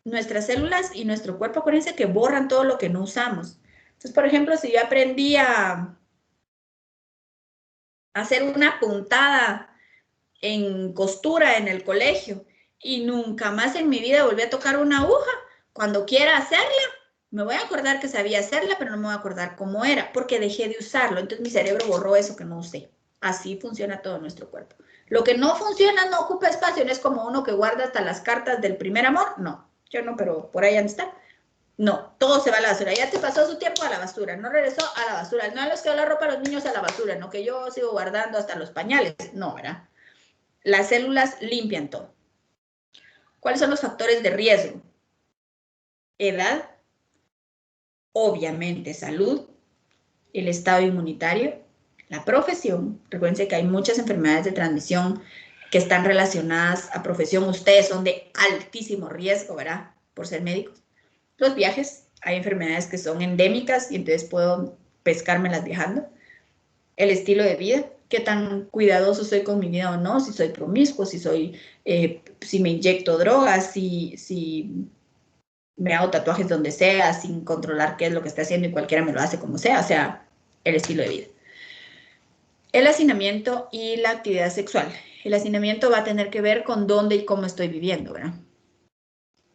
[SPEAKER 2] nuestras células y nuestro cuerpo, acuérdense que borran todo lo que no usamos. Entonces, por ejemplo, si yo aprendí a hacer una puntada en costura en el colegio y nunca más en mi vida volví a tocar una aguja, cuando quiera hacerla, me voy a acordar que sabía hacerla, pero no me voy a acordar cómo era, porque dejé de usarlo. Entonces mi cerebro borró eso que no usé. Así funciona todo nuestro cuerpo. Lo que no funciona no ocupa espacio, no es como uno que guarda hasta las cartas del primer amor. No, yo no, pero por ahí han de estar. No, todo se va a la basura. Ya te pasó su tiempo a la basura, no regresó a la basura. No les quedó la ropa a los niños a la basura, no que yo sigo guardando hasta los pañales. No, ¿verdad? Las células limpian todo. ¿Cuáles son los factores de riesgo? Edad, obviamente salud, el estado inmunitario, la profesión. Recuerden que hay muchas enfermedades de transmisión que están relacionadas a profesión. Ustedes son de altísimo riesgo, ¿verdad? Por ser médicos. Los viajes, hay enfermedades que son endémicas y entonces puedo pescármelas viajando. El estilo de vida, qué tan cuidadoso soy con mi vida o no, si soy promiscuo, si me inyecto drogas, si me hago tatuajes donde sea, sin controlar qué es lo que está haciendo y cualquiera me lo hace como sea, o sea, el estilo de vida. El hacinamiento y la actividad sexual. El hacinamiento va a tener que ver con dónde y cómo estoy viviendo, ¿verdad?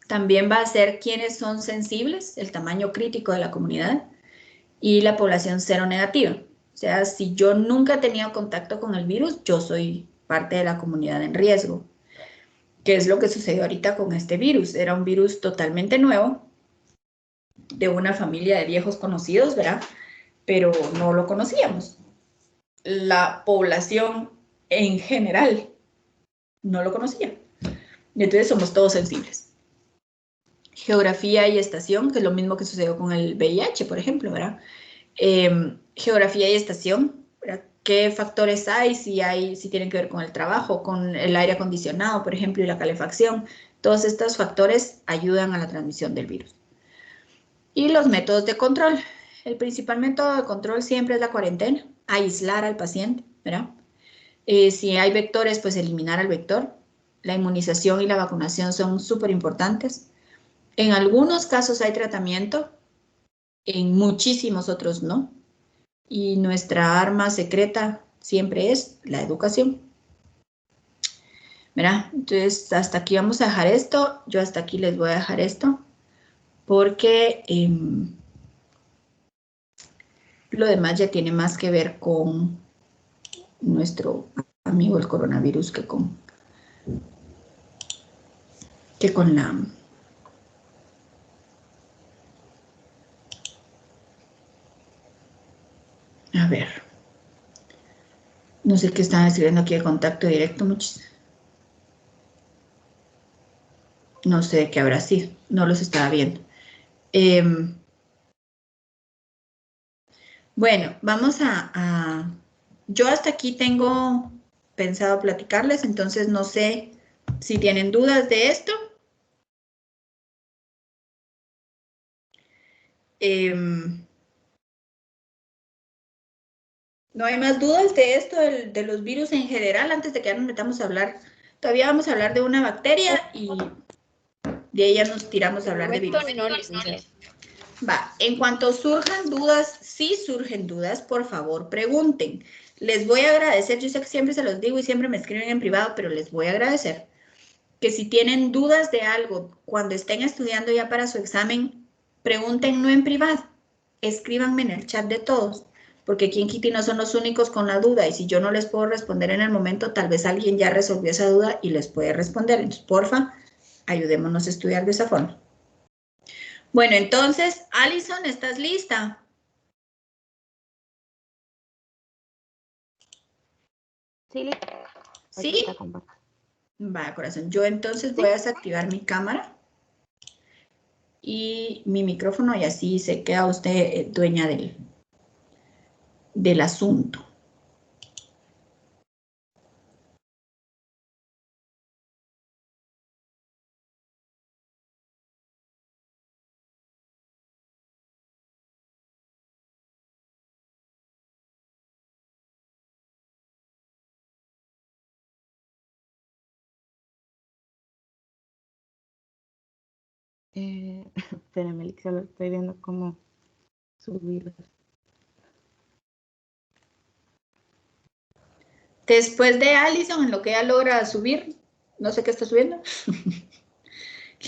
[SPEAKER 2] También va a ser quiénes son sensibles, el tamaño crítico de la comunidad y la población cero negativa. O sea, si yo nunca he tenido contacto con el virus, yo soy parte de la comunidad en riesgo. ¿Qué es lo que sucedió ahorita con este virus? Era un virus totalmente nuevo, de una familia de viejos conocidos, ¿verdad? Pero no lo conocíamos. La población en general no lo conocía. Y entonces somos todos sensibles. Geografía y estación, que es lo mismo que sucedió con el VIH, por ejemplo, ¿verdad? Geografía y estación, ¿verdad? ¿Qué factores hay? Si tienen que ver con el trabajo, con el aire acondicionado, por ejemplo, y la calefacción. Todos estos factores ayudan a la transmisión del virus. Y los métodos de control. El principal método de control siempre es la cuarentena, aislar al paciente, ¿verdad? Si hay vectores, pues eliminar al vector. La inmunización y la vacunación son súper importantes. En algunos casos hay tratamiento, en muchísimos otros no. Y nuestra arma secreta siempre es la educación. ¿Verdad? Entonces, hasta aquí vamos a dejar esto. Yo hasta aquí les voy a dejar esto, porque lo demás ya tiene más que ver con nuestro amigo el coronavirus que con la... A ver. No sé qué están escribiendo aquí de contacto directo, muchos. No sé de qué habrá sido. No los estaba viendo. Bueno, vamos a... Yo hasta aquí tengo pensado platicarles, entonces no sé si tienen dudas de esto. No hay más dudas de esto, de los virus en general, antes de que ya nos metamos a hablar. Todavía vamos a hablar de una bacteria y de ella nos tiramos a hablar de virus.
[SPEAKER 4] No, licenciada.
[SPEAKER 2] Va, en cuanto surjan dudas, si surgen dudas, por favor pregunten. Les voy a agradecer, yo sé que siempre se los digo y siempre me escriben en privado, pero les voy a agradecer que si tienen dudas de algo cuando estén estudiando ya para su examen, pregunten no en privado, escríbanme en el chat de todos, porque aquí en Kitty no son los únicos con la duda y si yo no les puedo responder en el momento, tal vez alguien ya resolvió esa duda y les puede responder. Entonces, porfa, ayudémonos a estudiar de esa forma. Bueno, entonces, Alison, ¿estás lista?
[SPEAKER 3] Sí,
[SPEAKER 2] ¿Sí? Va, corazón. Yo entonces voy a desactivar mi cámara y mi micrófono y así se queda usted dueña del asunto.
[SPEAKER 3] Espérame, Lick, solo estoy viendo cómo subirlo.
[SPEAKER 2] Después de Alison, en lo que ella logra subir, no sé qué está subiendo,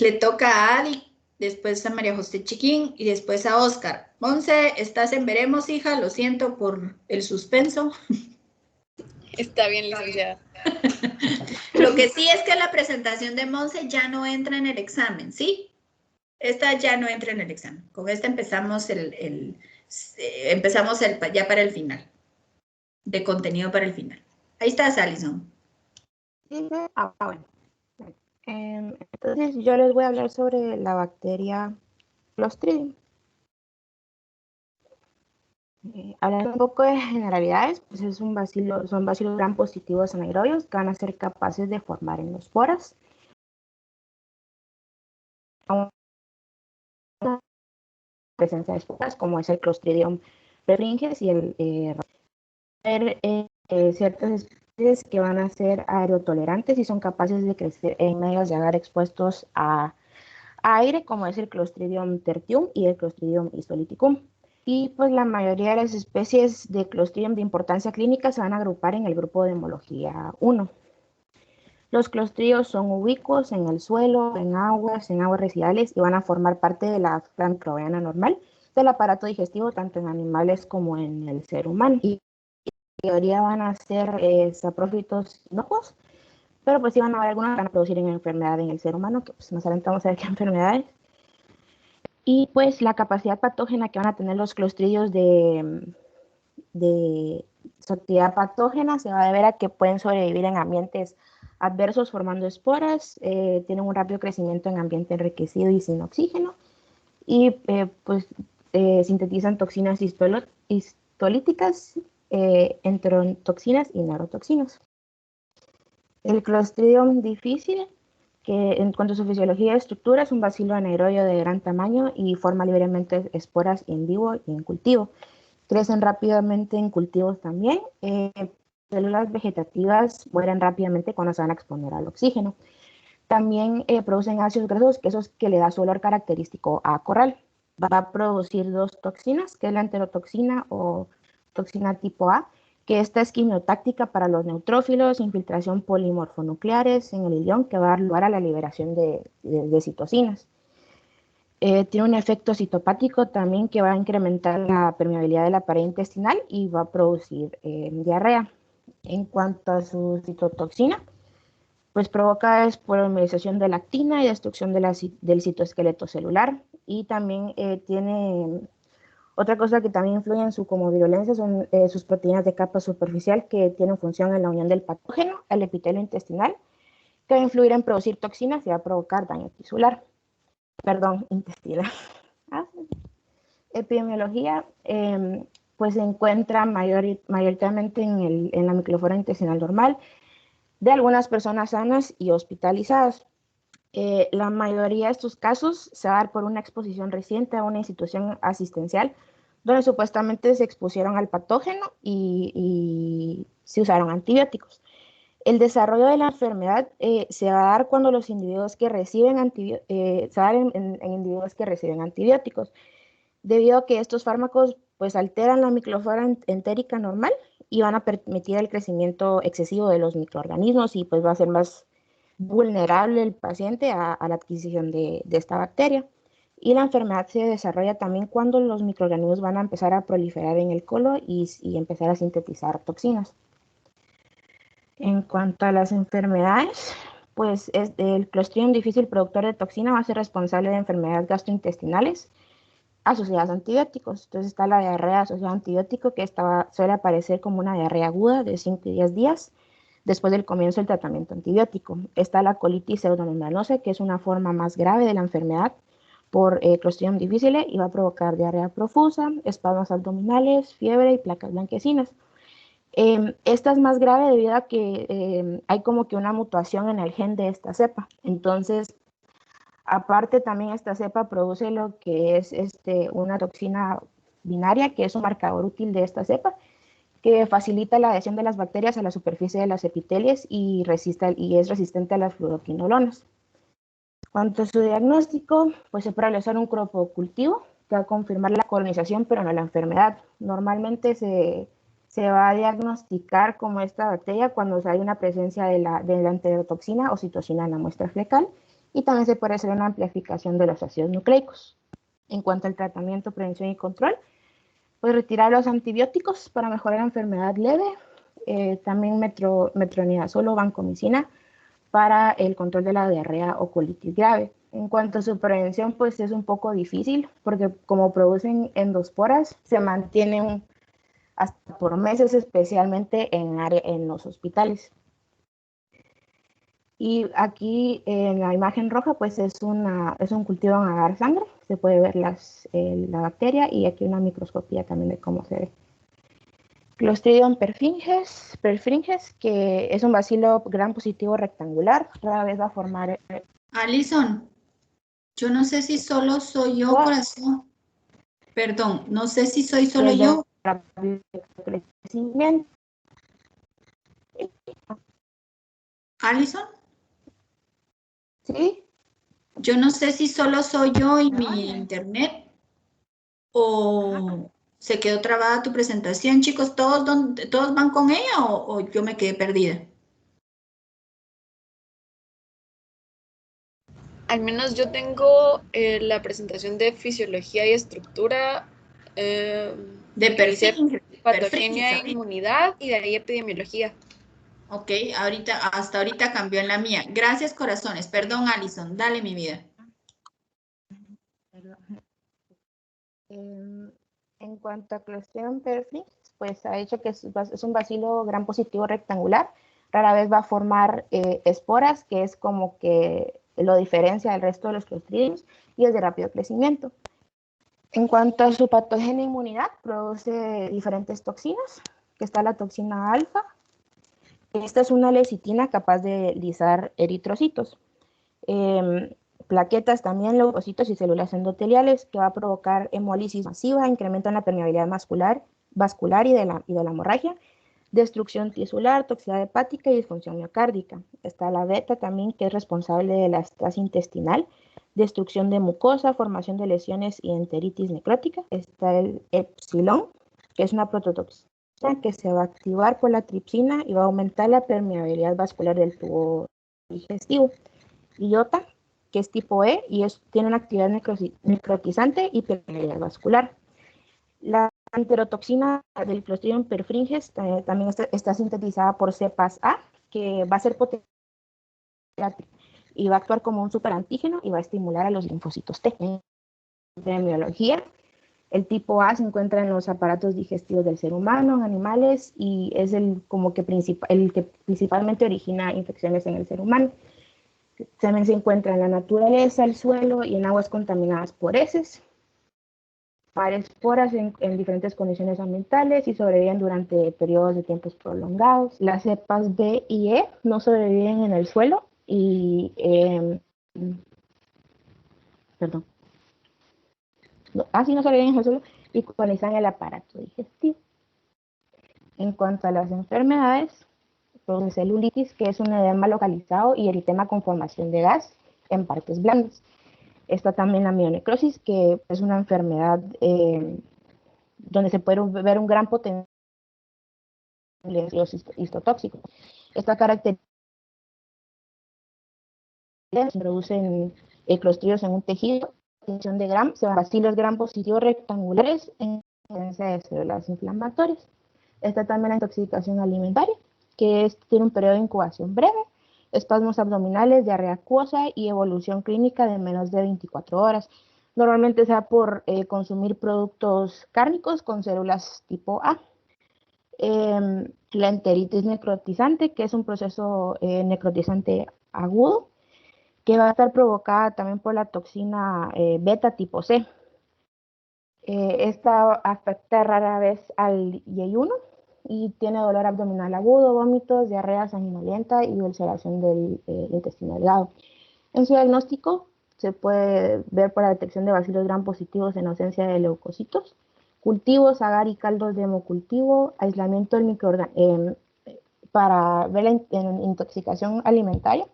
[SPEAKER 2] le toca a Adi, después a María José Chiquín y después a Oscar. Monse, estás en veremos, hija, lo siento por el suspenso.
[SPEAKER 4] Está bien, licenciada.
[SPEAKER 2] Lo que sí es que la presentación de Monse ya no entra en el examen, ¿sí? Esta ya no entra en el examen. Con esta empezamos ya para el final, de contenido para el final. Ahí estás, Alison.
[SPEAKER 3] Bueno. Entonces yo les voy a hablar sobre la bacteria Clostridium. Hablando un poco de generalidades, pues es un bacilo, son bacilos gram positivos anaerobios que van a ser capaces de formar endosporas. Presencia de esporas como es el Clostridium perfringens y ciertas especies que van a ser aerotolerantes y son capaces de crecer en medios de agar expuestos a aire, como es el Clostridium tertium y el Clostridium histolyticum. Y pues la mayoría de las especies de Clostridium de importancia clínica se van a agrupar en el grupo de homología 1. Los clostridios son ubicuos en el suelo, en aguas residuales y van a formar parte de la flora microbiana normal del aparato digestivo tanto en animales como en el ser humano. Y en teoría van a ser saprófitos inocuos, pero pues sí van a haber algunos que van a producir una enfermedad en el ser humano, que pues nos adelantamos a ver qué enfermedades. Y pues la capacidad patógena que van a tener los clostridios de su actividad patógena se va a deber a que pueden sobrevivir en ambientes adversos formando esporas, tienen un rápido crecimiento en ambiente enriquecido y sin oxígeno, y sintetizan toxinas histolíticas, enterotoxinas y neurotoxinas. El Clostridium difficile, que en cuanto a su fisiología y estructura, es un bacilo anaerobio de gran tamaño y forma libremente esporas en vivo y en cultivo. Crecen rápidamente en cultivos también. Células vegetativas mueren rápidamente cuando se van a exponer al oxígeno. También producen ácidos grasos, que eso es que le da su olor característico a corral. Va a producir dos toxinas, que es la enterotoxina o toxina tipo A, que esta es quimiotáctica para los neutrófilos, infiltración polimorfonucleares en el ilión, que va a dar lugar a la liberación de citocinas. Tiene un efecto citopático también que va a incrementar la permeabilidad de la pared intestinal y va a producir diarrea. En cuanto a su citotoxina, pues provoca polimerización de la actina y destrucción del citoesqueleto celular. Y también tiene otra cosa que también influye en su como virulencia son sus proteínas de capa superficial que tienen función en la unión del patógeno al epitelio intestinal, que va a influir en producir toxinas y va a provocar daño tisular. Perdón, intestinal. Epidemiología, pues se encuentra mayoritariamente en la microflora intestinal normal de algunas personas sanas y hospitalizadas. La mayoría de estos casos se va a dar por una exposición reciente a una institución asistencial donde supuestamente se expusieron al patógeno y se usaron antibióticos. El desarrollo de la enfermedad se va a dar cuando los individuos que reciben se va a dar en individuos que reciben antibióticos, debido a que estos fármacos pues alteran la microflora entérica normal y van a permitir el crecimiento excesivo de los microorganismos y pues va a ser más vulnerable el paciente a la adquisición de esta bacteria. Y la enfermedad se desarrolla también cuando los microorganismos van a empezar a proliferar en el colon y empezar a sintetizar toxinas. En cuanto a las enfermedades, pues el Clostridium difficile productor de toxina va a ser responsable de enfermedades gastrointestinales asociadas a antibióticos. Entonces está la diarrea asociada a antibiótico, que suele aparecer como una diarrea aguda de 5 y 10 días después del comienzo del tratamiento antibiótico. Está la colitis pseudomembranosa, que es una forma más grave de la enfermedad por Clostridium difficile y va a provocar diarrea profusa, espasmos abdominales, fiebre y placas blanquecinas. Esta es más grave debido a que hay como que una mutación en el gen de esta cepa. Entonces, aparte también esta cepa produce lo que es una toxina binaria, que es un marcador útil de esta cepa, que facilita la adhesión de las bacterias a la superficie de las epitelios y es resistente a las fluoroquinolonas. Cuanto a su diagnóstico, pues se puede realizar un cropocultivo que va a confirmar la colonización, pero no la enfermedad. Normalmente se va a diagnosticar como esta bacteria cuando hay una presencia de la enterotoxina o citocina en la muestra fecal, y también se puede hacer una amplificación de los ácidos nucleicos. En cuanto al tratamiento, prevención y control, pues retirar los antibióticos para mejorar la enfermedad leve, también metronidazol o vancomicina para el control de la diarrea o colitis grave. En cuanto a su prevención, pues es un poco difícil porque como producen endosporas, se mantienen hasta por meses, especialmente en los hospitales. Y aquí en la imagen roja, pues es un cultivo en agar sangre. Se puede ver la bacteria y aquí una microscopía también de cómo se ve. Clostridium perfringens, que es un bacilo gram positivo rectangular. Rara vez va a formar...
[SPEAKER 2] Alison, yo no sé si solo soy yo, corazón. Perdón, no sé si soy solo yo. Alison.
[SPEAKER 3] ¿Sí?
[SPEAKER 2] Yo no sé si solo soy yo y mi internet o se quedó trabada tu presentación. Chicos, ¿todos van con ella o yo me quedé perdida?
[SPEAKER 4] Al menos yo tengo la presentación de fisiología y estructura,
[SPEAKER 2] De perfil.
[SPEAKER 4] patogenia e inmunidad y de ahí epidemiología.
[SPEAKER 2] Ok, hasta ahorita cambió en la mía. Gracias, corazones. Perdón, Alison. Dale, mi vida.
[SPEAKER 3] En cuanto a Clostridium perfringens, pues ha hecho que es un bacilo gram positivo rectangular. Rara vez va a formar esporas, que es como que lo diferencia del resto de los clostridiums, y es de rápido crecimiento. En cuanto a su patógena e inmunidad, produce diferentes toxinas, que está la toxina alfa. Esta es una lecitina capaz de lisar eritrocitos. Plaquetas también, leucocitos y células endoteliales, que va a provocar hemólisis masiva, incremento en la permeabilidad vascular y de la hemorragia, destrucción tisular, toxicidad hepática y disfunción miocárdica. Está la beta también, que es responsable de la estasis intestinal, destrucción de mucosa, formación de lesiones y enteritis necrótica. Está el epsilon, que es una prototoxina que se va a activar por la tripsina y va a aumentar la permeabilidad vascular del tubo digestivo. Iota, que es tipo E y tiene una actividad necrotizante y permeabilidad vascular. La enterotoxina del Clostridium perfringens también está sintetizada por cepas A, que va a ser potencial y va a actuar como un superantígeno y va a estimular a los linfocitos T. En epidemiología, el tipo A se encuentra en los aparatos digestivos del ser humano, en animales, y es el que principalmente origina infecciones en el ser humano. También se encuentra en la naturaleza, el suelo y en aguas contaminadas por heces. Para esporas en diferentes condiciones ambientales y sobreviven durante periodos de tiempos prolongados. Las cepas B y E no sobreviven en el suelo y no sobreviven en el suelo y colonizan el aparato digestivo. En cuanto a las enfermedades, produce celulitis, que es un edema localizado, y eritema con formación de gas en partes blandas. Está también la mielonecrosis, que es una enfermedad donde se puede ver un gran potencial de histotóxico. Esta característica se introducen clostridios en un tejido, de gram, se van bacilos gram positivos rectangulares en presencia de células inflamatorias. Está también la intoxicación alimentaria, que tiene un periodo de incubación breve, espasmos abdominales, diarrea acuosa y evolución clínica de menos de 24 horas. Normalmente se da por consumir productos cárnicos con células tipo A. La enteritis necrotizante, que es un proceso necrotizante agudo, que va a estar provocada también por la toxina beta tipo C. Esta afecta rara vez al yeyuno y tiene dolor abdominal agudo, vómitos, diarrea sanguinolenta y ulceración del intestino delgado. En su diagnóstico se puede ver por la detección de bacilos gram positivos en ausencia de leucocitos, cultivos, agar y caldos de hemocultivo, aislamiento del microorganismo para ver la intoxicación alimentaria,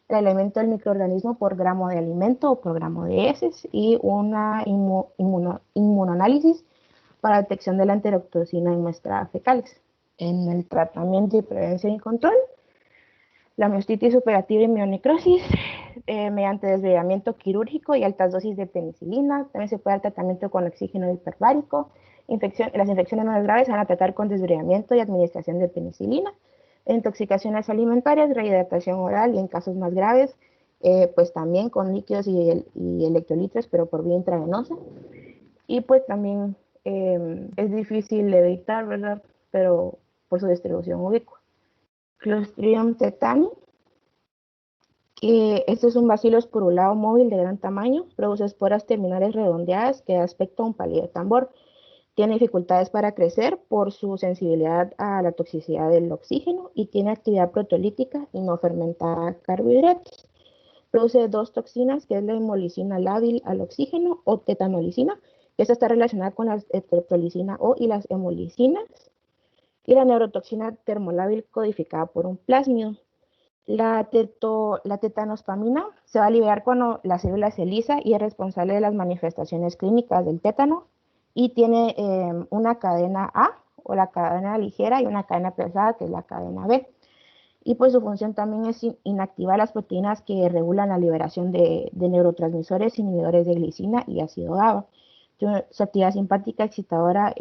[SPEAKER 3] el aislamiento del microorganismo por gramo de alimento o por gramo de heces y una inmunoanálisis para detección de la enterotoxina en muestras fecales. En el tratamiento y prevención y control, la miostitis superativa y mielonecrosis mediante desviamiento quirúrgico y altas dosis de penicilina. También se puede dar tratamiento con oxígeno hiperbárico. Las infecciones no graves se van a tratar con desviamiento y administración de penicilina. Intoxicaciones alimentarias, rehidratación oral y en casos más graves, pues también con líquidos y electrolitos, pero por vía intravenosa. Y pues también es difícil de evitar, ¿verdad? Pero por su distribución ubicua. Clostridium tetani, que este es un bacilo esporulado móvil de gran tamaño, produce esporas terminales redondeadas que da aspecto a un palillo de tambor. Tiene dificultades para crecer por su sensibilidad a la toxicidad del oxígeno y tiene actividad proteolítica y no fermenta carbohidratos. Produce dos toxinas, que es la hemolicina lábil al oxígeno o tetanolicina, que esta está relacionada con la tetrolisina O y las hemolicinas, y la neurotoxina termolábil codificada por un plásmido. La tetanospamina se va a liberar cuando la célula se lisa y es responsable de las manifestaciones clínicas del tétano y tiene una cadena A o la cadena ligera y una cadena pesada que es la cadena B. Y pues su función también es inactivar las proteínas que regulan la liberación de neurotransmisores inhibidores de glicina y ácido GABA. Su actividad simpática excitadora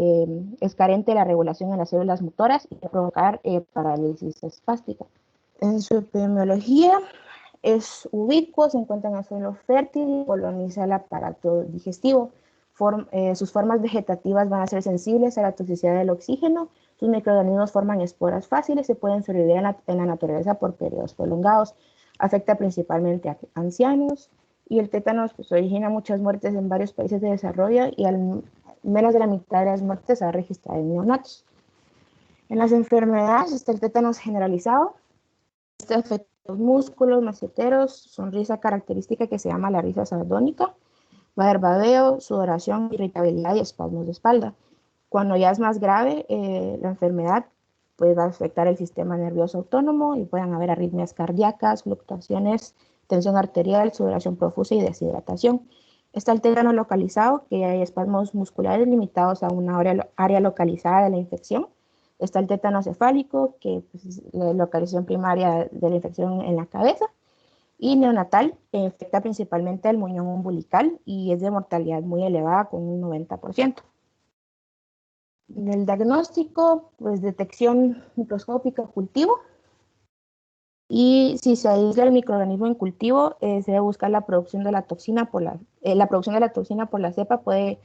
[SPEAKER 3] es carente de la regulación en las células motoras y puede provocar parálisis espástica. En su epidemiología es ubicuo, se encuentra en el suelo fértil y coloniza el aparato digestivo. sus formas vegetativas van a ser sensibles a la toxicidad del oxígeno, sus microorganismos forman esporas fáciles y pueden sobrevivir en la naturaleza por periodos prolongados. Afecta principalmente a ancianos y el tétanos pues, origina muchas muertes en varios países de desarrollo y menos de la mitad de las muertes se ha registrado en neonatos. En las enfermedades está el tétanos generalizado. Este afecta los músculos, maceteros, sonrisa característica que se llama la risa sardónica, va a haber babeo, sudoración, irritabilidad y espasmos de espalda. Cuando ya es más grave, la enfermedad pues, va a afectar el sistema nervioso autónomo y pueden haber arritmias cardíacas, fluctuaciones, tensión arterial, sudoración profusa y deshidratación. Está el tétano localizado, que hay espasmos musculares limitados a una área localizada de la infección. Está el tétano cefálico, que pues, es la localización primaria de la infección en la cabeza. Y neonatal, que infecta principalmente el muñón umbilical y es de mortalidad muy elevada, con un 90%. El diagnóstico, pues detección microscópica, cultivo. Y si se aísla el microorganismo en cultivo, se debe buscar la producción de la toxina por la cepa puede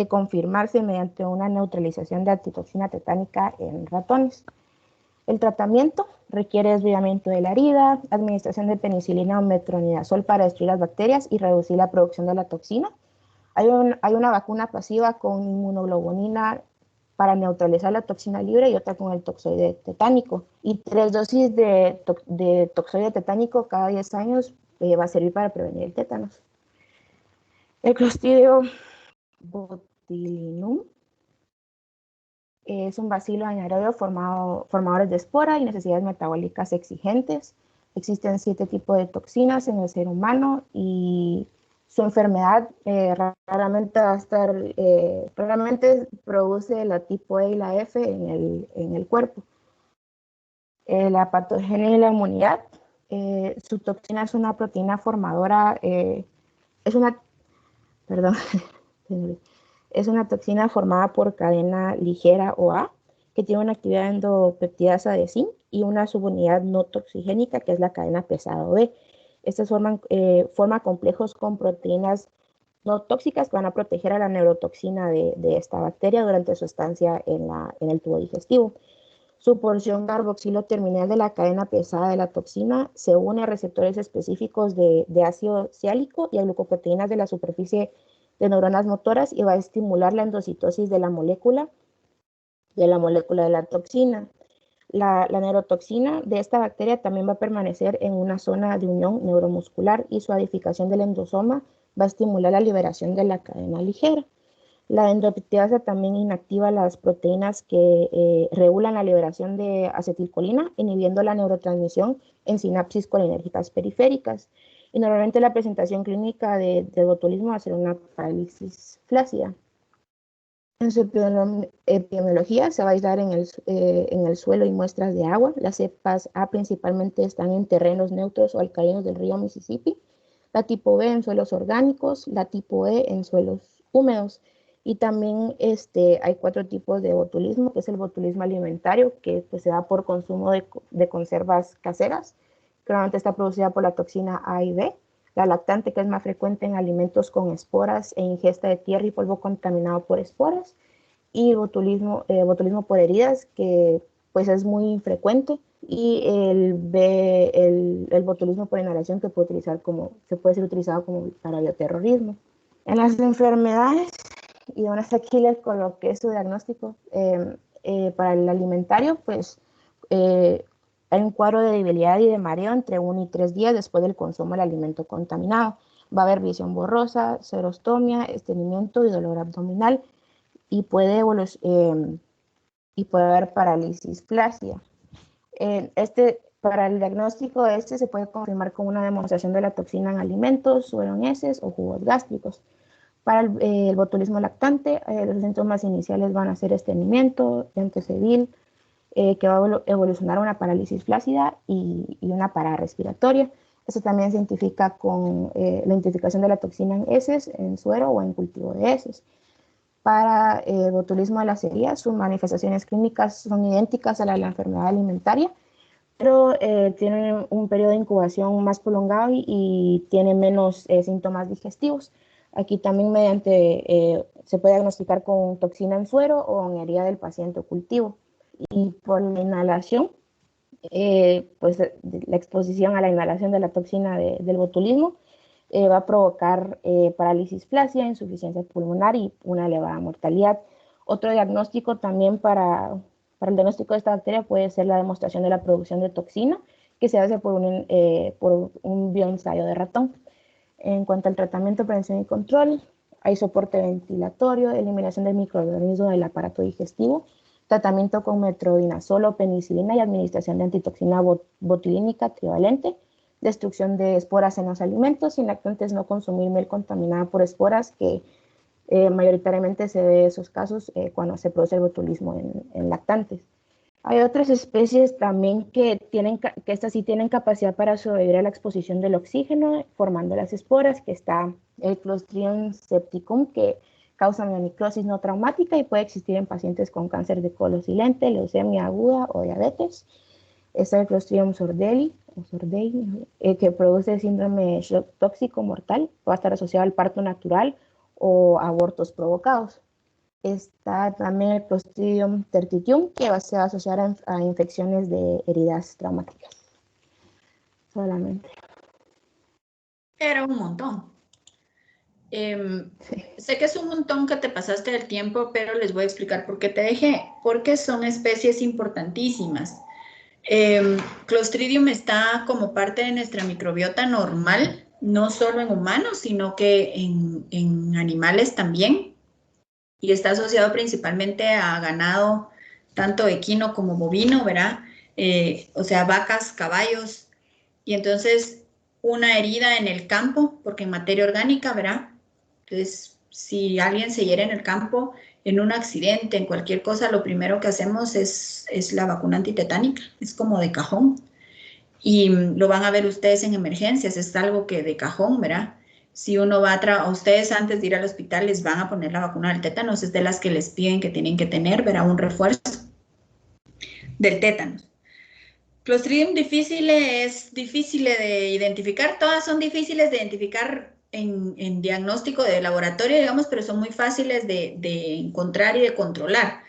[SPEAKER 3] confirmarse mediante una neutralización de antitoxina tetánica en ratones. El tratamiento requiere desviamiento de la herida, administración de penicilina o metronidazol para destruir las bacterias y reducir la producción de la toxina. Hay una vacuna pasiva con inmunoglobulina para neutralizar la toxina libre y otra con el toxoide tetánico. Y 3 dosis de toxoide tetánico cada 10 años va a servir para prevenir el tétanos. El Clostridio botulinum es un bacilo anaerobio formadores de espora y necesidades metabólicas exigentes. Existen 7 tipos de toxinas en el ser humano y su enfermedad raramente produce la tipo E y la F en el cuerpo. La patogenia y la inmunidad. Su toxina es una proteína formadora, es una toxina formada por cadena ligera OA, que tiene una actividad endopeptidasa de zinc y una subunidad no toxigénica, que es la cadena pesada B. Estas forman complejos con proteínas no tóxicas que van a proteger a la neurotoxina de esta bacteria durante su estancia en el tubo digestivo. Su porción carboxilo terminal de la cadena pesada de la toxina se une a receptores específicos de ácido ciálico y a glucoproteínas de la superficie de neuronas motoras y va a estimular la endocitosis de la molécula de la toxina. La neurotoxina de esta bacteria también va a permanecer en una zona de unión neuromuscular y su edificación del endosoma va a estimular la liberación de la cadena ligera. La endopeptidasa también inactiva las proteínas que regulan la liberación de acetilcolina, inhibiendo la neurotransmisión en sinapsis colinérgicas periféricas. Y normalmente la presentación clínica de botulismo va a ser una parálisis flácida. En su epidemiología se va a aislar en el suelo y muestras de agua. Las cepas A principalmente están en terrenos neutros o alcalinos del río Mississippi, la tipo B en suelos orgánicos, la tipo E en suelos húmedos. Y también hay 4 tipos de botulismo, que es el botulismo alimentario, que pues, se da por consumo de conservas caseras, que normalmente está producida por la toxina A y B. La lactante, que es más frecuente en alimentos con esporas e ingesta de tierra y polvo contaminado por esporas. Y el botulismo por heridas, que pues es muy frecuente. Y el botulismo por inhalación, que se puede ser utilizado como para bioterrorismo. En las enfermedades, y bueno, hasta aquí les coloqué su diagnóstico. Para el alimentario, pues hay un cuadro de debilidad y de mareo entre 1 y 3 días después del consumo del alimento contaminado. Va a haber visión borrosa, serostomía, estreñimiento y dolor abdominal y puede haber parálisis flácida. Para el diagnóstico se puede confirmar con una demostración de la toxina en alimentos, suero en heces o jugos gástricos. Para el botulismo lactante, los síntomas iniciales van a ser estreñimiento, llanto sedil, que va a evolucionar a una parálisis flácida y una parada respiratoria. Esto también se identifica con la identificación de la toxina en heces, en suero o en cultivo de heces. Para el botulismo de las heridas, sus manifestaciones clínicas son idénticas a la de la enfermedad alimentaria, pero tienen un periodo de incubación más prolongado y tiene menos síntomas digestivos. Aquí también se puede diagnosticar con toxina en suero o en herida del paciente o cultivo. Y por la inhalación, pues la exposición a la inhalación de la toxina del botulismo va a provocar parálisis flácida, insuficiencia pulmonar y una elevada mortalidad. Otro diagnóstico también para el diagnóstico de esta bacteria puede ser la demostración de la producción de toxina, que se hace por un bioensayo de ratón. En cuanto al tratamiento, prevención y control, hay soporte ventilatorio, eliminación del microorganismo del aparato digestivo, tratamiento con metronidazol o penicilina y administración de antitoxina botulínica trivalente, destrucción de esporas en los alimentos y en lactantes no consumir miel contaminada por esporas, que mayoritariamente se ve esos casos cuando se produce el botulismo en lactantes. Hay otras especies también que estas sí tienen capacidad para sobrevivir a la exposición del oxígeno, formando las esporas, que está el Clostridium septicum, que causa miomicrosis no traumática y puede existir en pacientes con cáncer de colon silente, leucemia aguda o diabetes. Está el Clostridium sordei, que produce síndrome de shock tóxico mortal, va a estar asociado al parto natural o abortos provocados. Está también el Clostridium tertitium, que se va a asociar a infecciones de heridas traumáticas. Solamente.
[SPEAKER 2] Era un montón.
[SPEAKER 3] Sí.
[SPEAKER 2] Sé que es un montón que te pasaste del tiempo, pero les voy a explicar por qué te dejé. Porque son especies importantísimas. Clostridium está como parte de nuestra microbiota normal, no solo en humanos, sino que en animales también. Y está asociado principalmente a ganado, tanto equino como bovino, ¿verdad? O sea, vacas, caballos. Y entonces, una herida en el campo, porque en materia orgánica, ¿verdad? Entonces, si alguien se hiere en el campo, en un accidente, en cualquier cosa, lo primero que hacemos es la vacuna antitetánica. Es como de cajón. Y lo van a ver ustedes en emergencias, es algo que de cajón, ¿verdad? Si uno va a ustedes antes de ir al hospital les van a poner la vacuna del tétanos, es de las que les piden que tienen que tener, ¿verdad? Un refuerzo del tétanos. Clostridium difficile es difícil de identificar, todas son difíciles de identificar en diagnóstico de laboratorio, digamos, pero son muy fáciles de encontrar y de controlar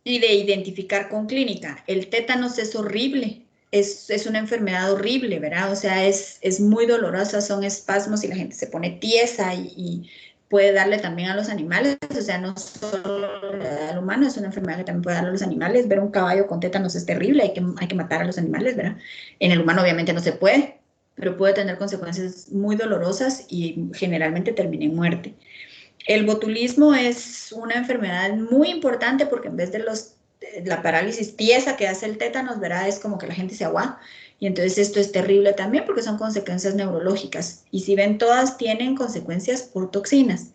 [SPEAKER 2] y de identificar con clínica. El tétanos es horrible. Es una enfermedad horrible, ¿verdad? O sea, es muy dolorosa, son espasmos y la gente se pone tiesa y puede darle también a los animales, o sea, no solo al humano, es una enfermedad que también puede darle a los animales. Ver un caballo con tétanos es terrible, hay que matar a los animales, ¿verdad? En el humano obviamente no se puede, pero puede tener consecuencias muy dolorosas y generalmente termina en muerte. El botulismo es una enfermedad muy importante porque en vez de la parálisis tiesa que hace el tétanos, ¿verdad? Es como que la gente se aguada. Y entonces esto es terrible también porque son consecuencias neurológicas. Y si ven, todas tienen consecuencias por toxinas.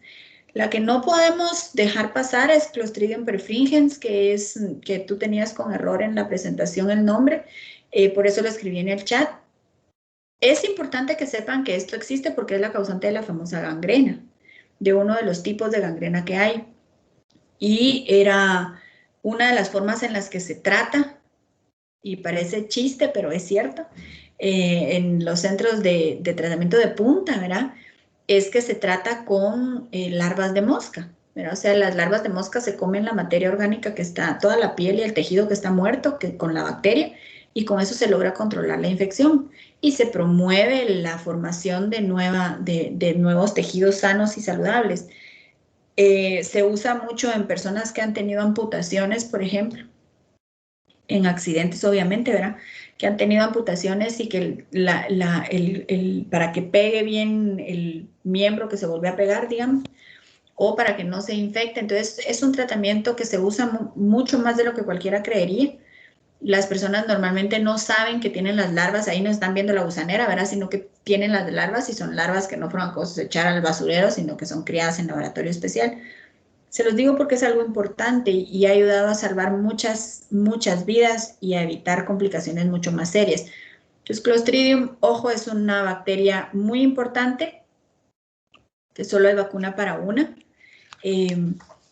[SPEAKER 2] La que no podemos dejar pasar es Clostridium perfringens, que tú tenías con error en la presentación el nombre. Por eso lo escribí en el chat. Es importante que sepan que esto existe porque es la causante de la famosa gangrena, de uno de los tipos de gangrena que hay. Y era una de las formas en las que se trata, y parece chiste, pero es cierto, en los centros de tratamiento de punta, ¿verdad? Es que se trata con larvas de mosca, ¿verdad? O sea, las larvas de mosca se comen la materia orgánica que está, toda la piel y el tejido que está muerto con la bacteria, y con eso se logra controlar la infección y se promueve la formación de nuevos tejidos sanos y saludables. Se usa mucho en personas que han tenido amputaciones, por ejemplo, en accidentes obviamente, ¿verdad? Que han tenido amputaciones y que para que pegue bien el miembro que se vuelve a pegar, digamos, o para que no se infecte. Entonces es un tratamiento que se usa mucho más de lo que cualquiera creería. Las personas normalmente no saben que tienen las larvas, ahí no están viendo la gusanera, ¿verdad? Sino que tienen las larvas y son larvas que no fueron cosechar al basurero, sino que son criadas en laboratorio especial. Se los digo porque es algo importante y ha ayudado a salvar muchas vidas y a evitar complicaciones mucho más serias. Entonces, Clostridium, ojo, es una bacteria muy importante, que solo hay vacuna para una.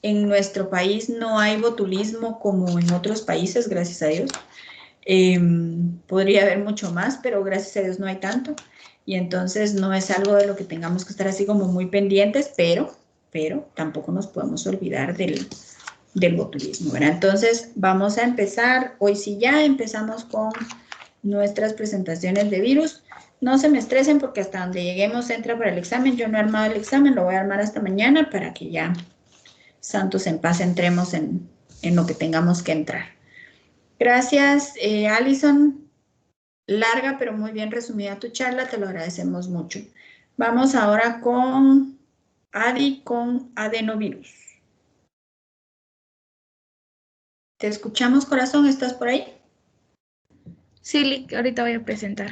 [SPEAKER 2] En nuestro país no hay botulismo como en otros países, gracias a Dios. Podría haber mucho más, pero gracias a Dios no hay tanto. y entonces no es algo de lo que tengamos que estar así como muy pendientes, pero tampoco nos podemos olvidar del botulismo, ¿verdad? Entonces vamos a empezar, hoy sí ya empezamos con nuestras presentaciones de virus. No se me estresen porque hasta donde lleguemos entra para el examen. Yo no he armado el examen, lo voy a armar hasta mañana para que ya santos en paz entremos en lo que tengamos que entrar. Gracias, Alison. Larga pero muy bien resumida tu charla, te lo agradecemos mucho. Vamos ahora con Adi con adenovirus. ¿Te escuchamos, corazón? ¿Estás por ahí?
[SPEAKER 3] Sí, Lick, ahorita voy a presentar.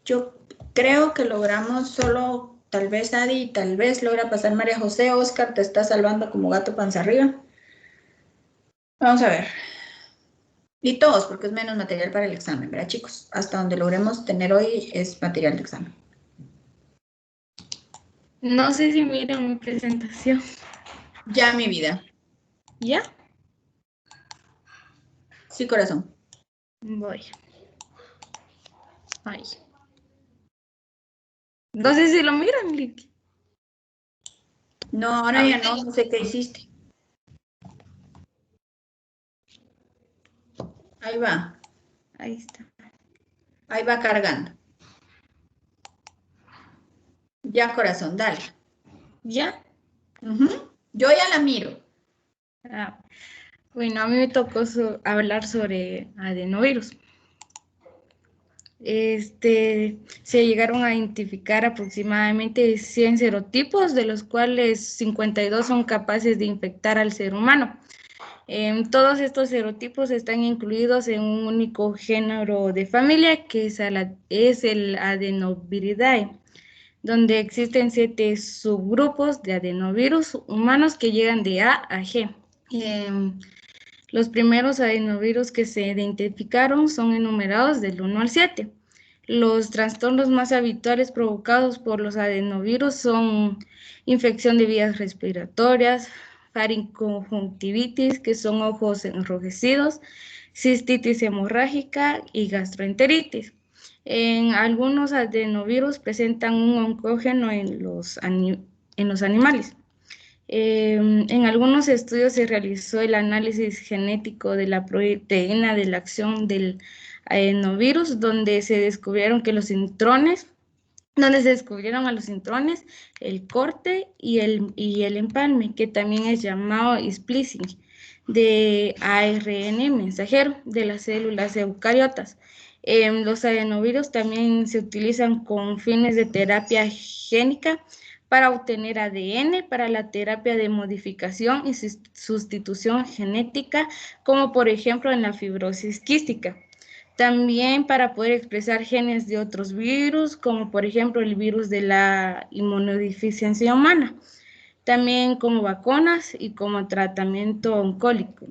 [SPEAKER 2] Yo creo que logramos solo, tal vez Adi, tal vez logra pasar María José. Oscar te está salvando como gato panza arriba. Vamos a ver. Y todos, porque es menos material para el examen, ¿verdad, chicos? Hasta donde logremos tener hoy es material de examen.
[SPEAKER 3] No sé si miren mi presentación.
[SPEAKER 2] Ya, mi vida.
[SPEAKER 3] ¿Ya?
[SPEAKER 2] Sí, corazón.
[SPEAKER 3] Voy. Ay. No sé si lo miran, Lick.
[SPEAKER 2] No, ahora ya no sé qué hiciste. Ahí va.
[SPEAKER 3] Ahí está.
[SPEAKER 2] Ahí va cargando. Ya, corazón, dale.
[SPEAKER 3] ¿Ya?
[SPEAKER 2] Yo ya la miro.
[SPEAKER 3] Ah, bueno, a mí me tocó hablar sobre adenovirus. Se llegaron a identificar aproximadamente 100 serotipos, de los cuales 52 son capaces de infectar al ser humano. Todos estos serotipos están incluidos en un único género de familia, que es el Adenoviridae, donde existen 7 subgrupos de adenovirus humanos que llegan de A a G. Los primeros adenovirus que se identificaron son enumerados del 1 al 7. Los trastornos más habituales provocados por los adenovirus son infección de vías respiratorias, faringoconjuntivitis, que son ojos enrojecidos, cistitis hemorrágica y gastroenteritis. En algunos adenovirus presentan un oncógeno en los animales. En algunos estudios se realizó el análisis genético de la proteína de la acción del adenovirus, donde se descubrieron a los intrones, el corte y el empalme, que también es llamado splicing, de ARN mensajero de las células eucariotas. Los adenovirus también se utilizan con fines de terapia génica para obtener ADN para la terapia de modificación y sustitución genética, como por ejemplo en la fibrosis quística. También para poder expresar genes de otros virus, como por ejemplo el virus de la inmunodeficiencia humana. También como vacunas y como tratamiento oncológico.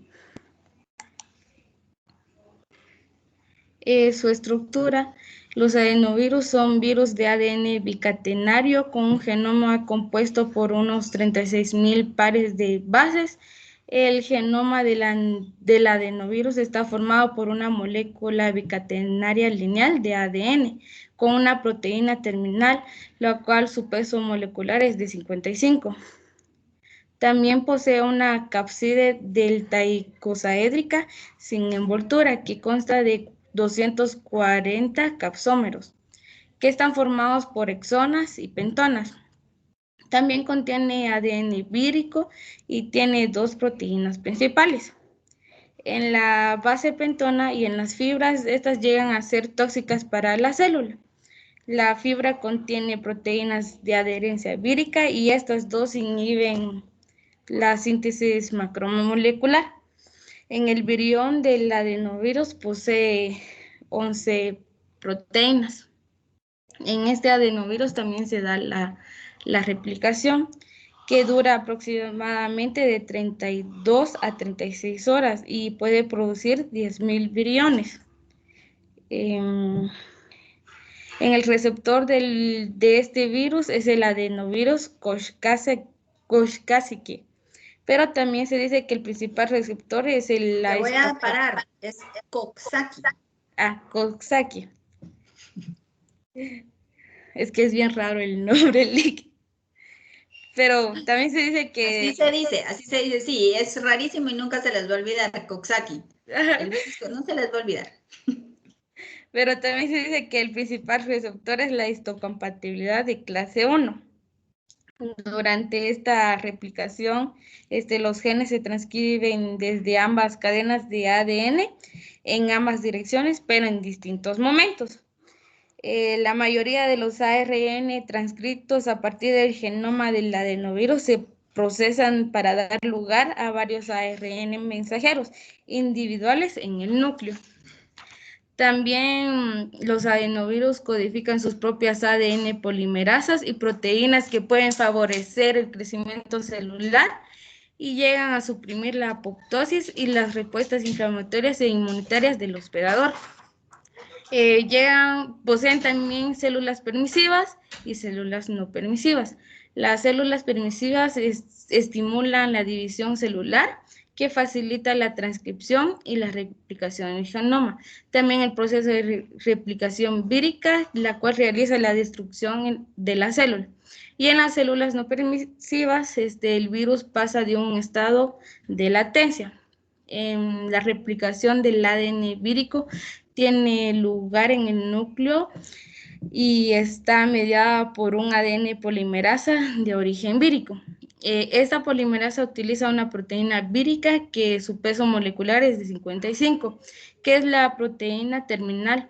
[SPEAKER 3] Su estructura. Los adenovirus son virus de ADN bicatenario con un genoma compuesto por unos 36.000 pares de bases. El genoma del adenovirus está formado por una molécula bicatenaria lineal de ADN con una proteína terminal, la cual su peso molecular es de 55. También posee una cápside deltaicosaédrica sin envoltura que consta de 240 capsómeros, que están formados por exonas y pentonas. También contiene ADN vírico y tiene 2 proteínas principales. En la base pentona y en las fibras, estas llegan a ser tóxicas para la célula. La fibra contiene proteínas de adherencia vírica y estas 2 inhiben la síntesis macromolecular. En el virión del adenovirus posee 11 proteínas. En este adenovirus también se da la replicación, que dura aproximadamente de 32 a 36 horas y puede producir 10.000 viriones. En el receptor de este virus es el adenovirus Coxsackie, pero también se dice que el principal receptor es el...
[SPEAKER 2] Te voy a parar, es Coxsackie.
[SPEAKER 3] Coxsackie.
[SPEAKER 1] Es que es bien raro el nombre, Lick. Pero también se dice que...
[SPEAKER 2] Así se dice, sí, es rarísimo y nunca se les va a olvidar, Coxsackie. El virus no se les va a olvidar.
[SPEAKER 1] Pero también se dice que el principal receptor es la histocompatibilidad de clase 1. Durante esta replicación, los genes se transcriben desde ambas cadenas de ADN en ambas direcciones, pero en distintos momentos. La mayoría de los ARN transcritos a partir del genoma del adenovirus se procesan para dar lugar a varios ARN mensajeros individuales en el núcleo. También los adenovirus codifican sus propias ADN polimerasas y proteínas que pueden favorecer el crecimiento celular y llegan a suprimir la apoptosis y las respuestas inflamatorias e inmunitarias del hospedador. Poseen también células permisivas y células no permisivas. Las células permisivas estimulan la división celular, que facilita la transcripción y la replicación en el genoma. También el proceso de replicación vírica, la cual realiza la destrucción de la célula. Y en las células no permisivas, el virus pasa de un estado de latencia. En la replicación del ADN vírico tiene lugar en el núcleo y está mediada por un ADN polimerasa de origen vírico. Esta polimerasa utiliza una proteína vírica que su peso molecular es de 55, que es la proteína terminal,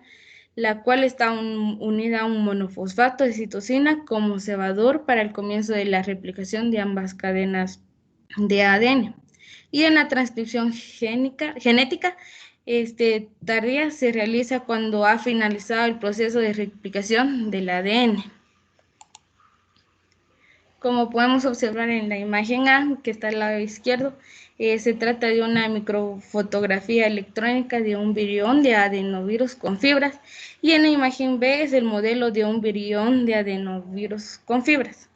[SPEAKER 1] la cual está unida a un monofosfato de citosina como cebador para el comienzo de la replicación de ambas cadenas de ADN. Y en la transcripción genética, tarea se realiza cuando ha finalizado el proceso de replicación del ADN. Como podemos observar en la imagen A, que está al lado izquierdo, se trata de una microfotografía electrónica de un virión de adenovirus con fibras, y en la imagen B es el modelo de un virión de adenovirus con fibras.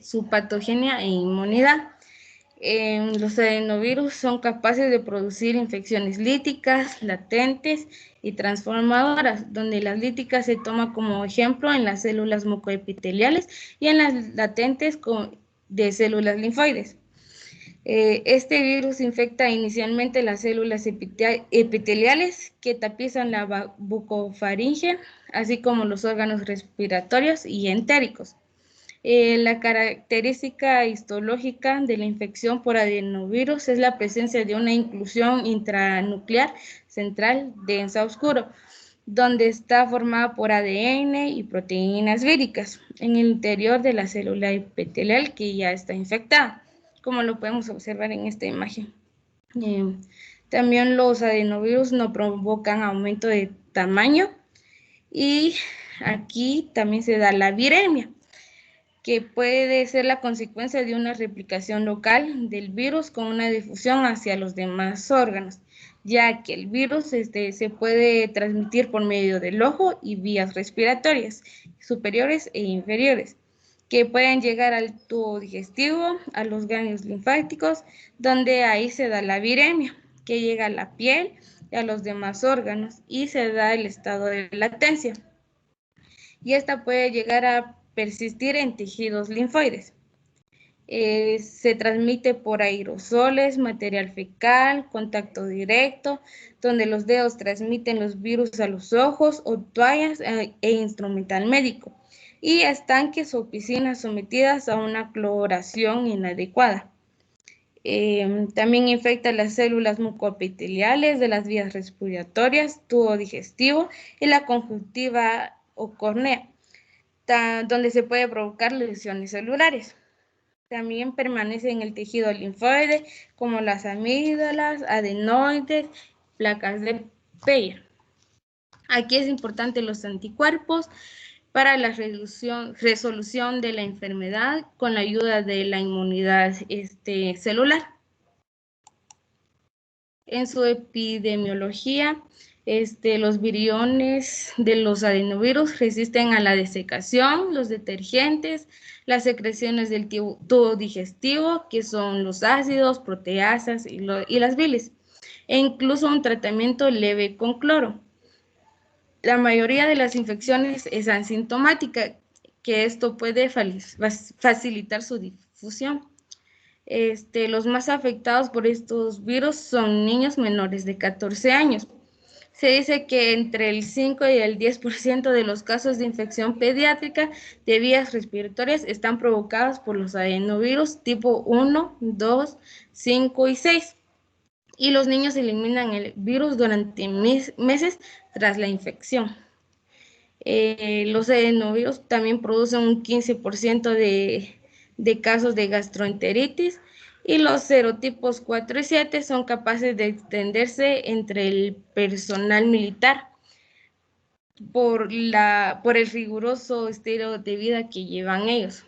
[SPEAKER 1] Su patogenia e inmunidad. Los adenovirus son capaces de producir infecciones líticas, latentes y transformadoras, donde las líticas se toman como ejemplo en las células mucoepiteliales y en las latentes de células linfoides. Este virus infecta inicialmente las células epiteliales que tapizan la bucofaringe, así como los órganos respiratorios y entéricos. La característica histológica de la infección por adenovirus es la presencia de una inclusión intranuclear central densa oscuro, donde está formada por ADN y proteínas víricas en el interior de la célula epitelial que ya está infectada, como lo podemos observar en esta imagen. También los adenovirus no provocan aumento de tamaño, y aquí también se da la viremia, que puede ser la consecuencia de una replicación local del virus con una difusión hacia los demás órganos, ya que el virus se puede transmitir por medio del ojo y vías respiratorias superiores e inferiores, que pueden llegar al tubo digestivo, a los ganglios linfáticos, donde ahí se da la viremia, que llega a la piel y a los demás órganos, y se da el estado de latencia. Y esta puede llegar a persistir en tejidos linfoides. Se transmite por aerosoles, material fecal, contacto directo, donde los dedos transmiten los virus a los ojos, o toallas e instrumental médico, y estanques o piscinas sometidas a una cloración inadecuada. También infecta las células mucoepiteliales de las vías respiratorias, tubo digestivo y la conjuntiva o córnea, donde se puede provocar lesiones celulares. También permanece en el tejido linfoide, como las amígdalas, adenoides, placas de Peyer. Aquí es importante los anticuerpos para la resolución de la enfermedad con la ayuda de la inmunidad celular. En su epidemiología, los viriones de los adenovirus resisten a la desecación, los detergentes, las secreciones del tubo digestivo, que son los ácidos, proteasas y las bilis, e incluso un tratamiento leve con cloro. la mayoría de las infecciones es asintomática, que esto puede facilitar su difusión. Los más afectados por estos virus son niños menores de 14 años. Se dice que entre el 5 y el 10% de los casos de infección pediátrica de vías respiratorias están provocados por los adenovirus tipo 1, 2, 5 y 6. Y los niños eliminan el virus durante meses tras la infección. Los adenovirus también producen un 15% de casos de gastroenteritis, y los serotipos 4 y 7 son capaces de extenderse entre el personal militar por el riguroso estilo de vida que llevan ellos.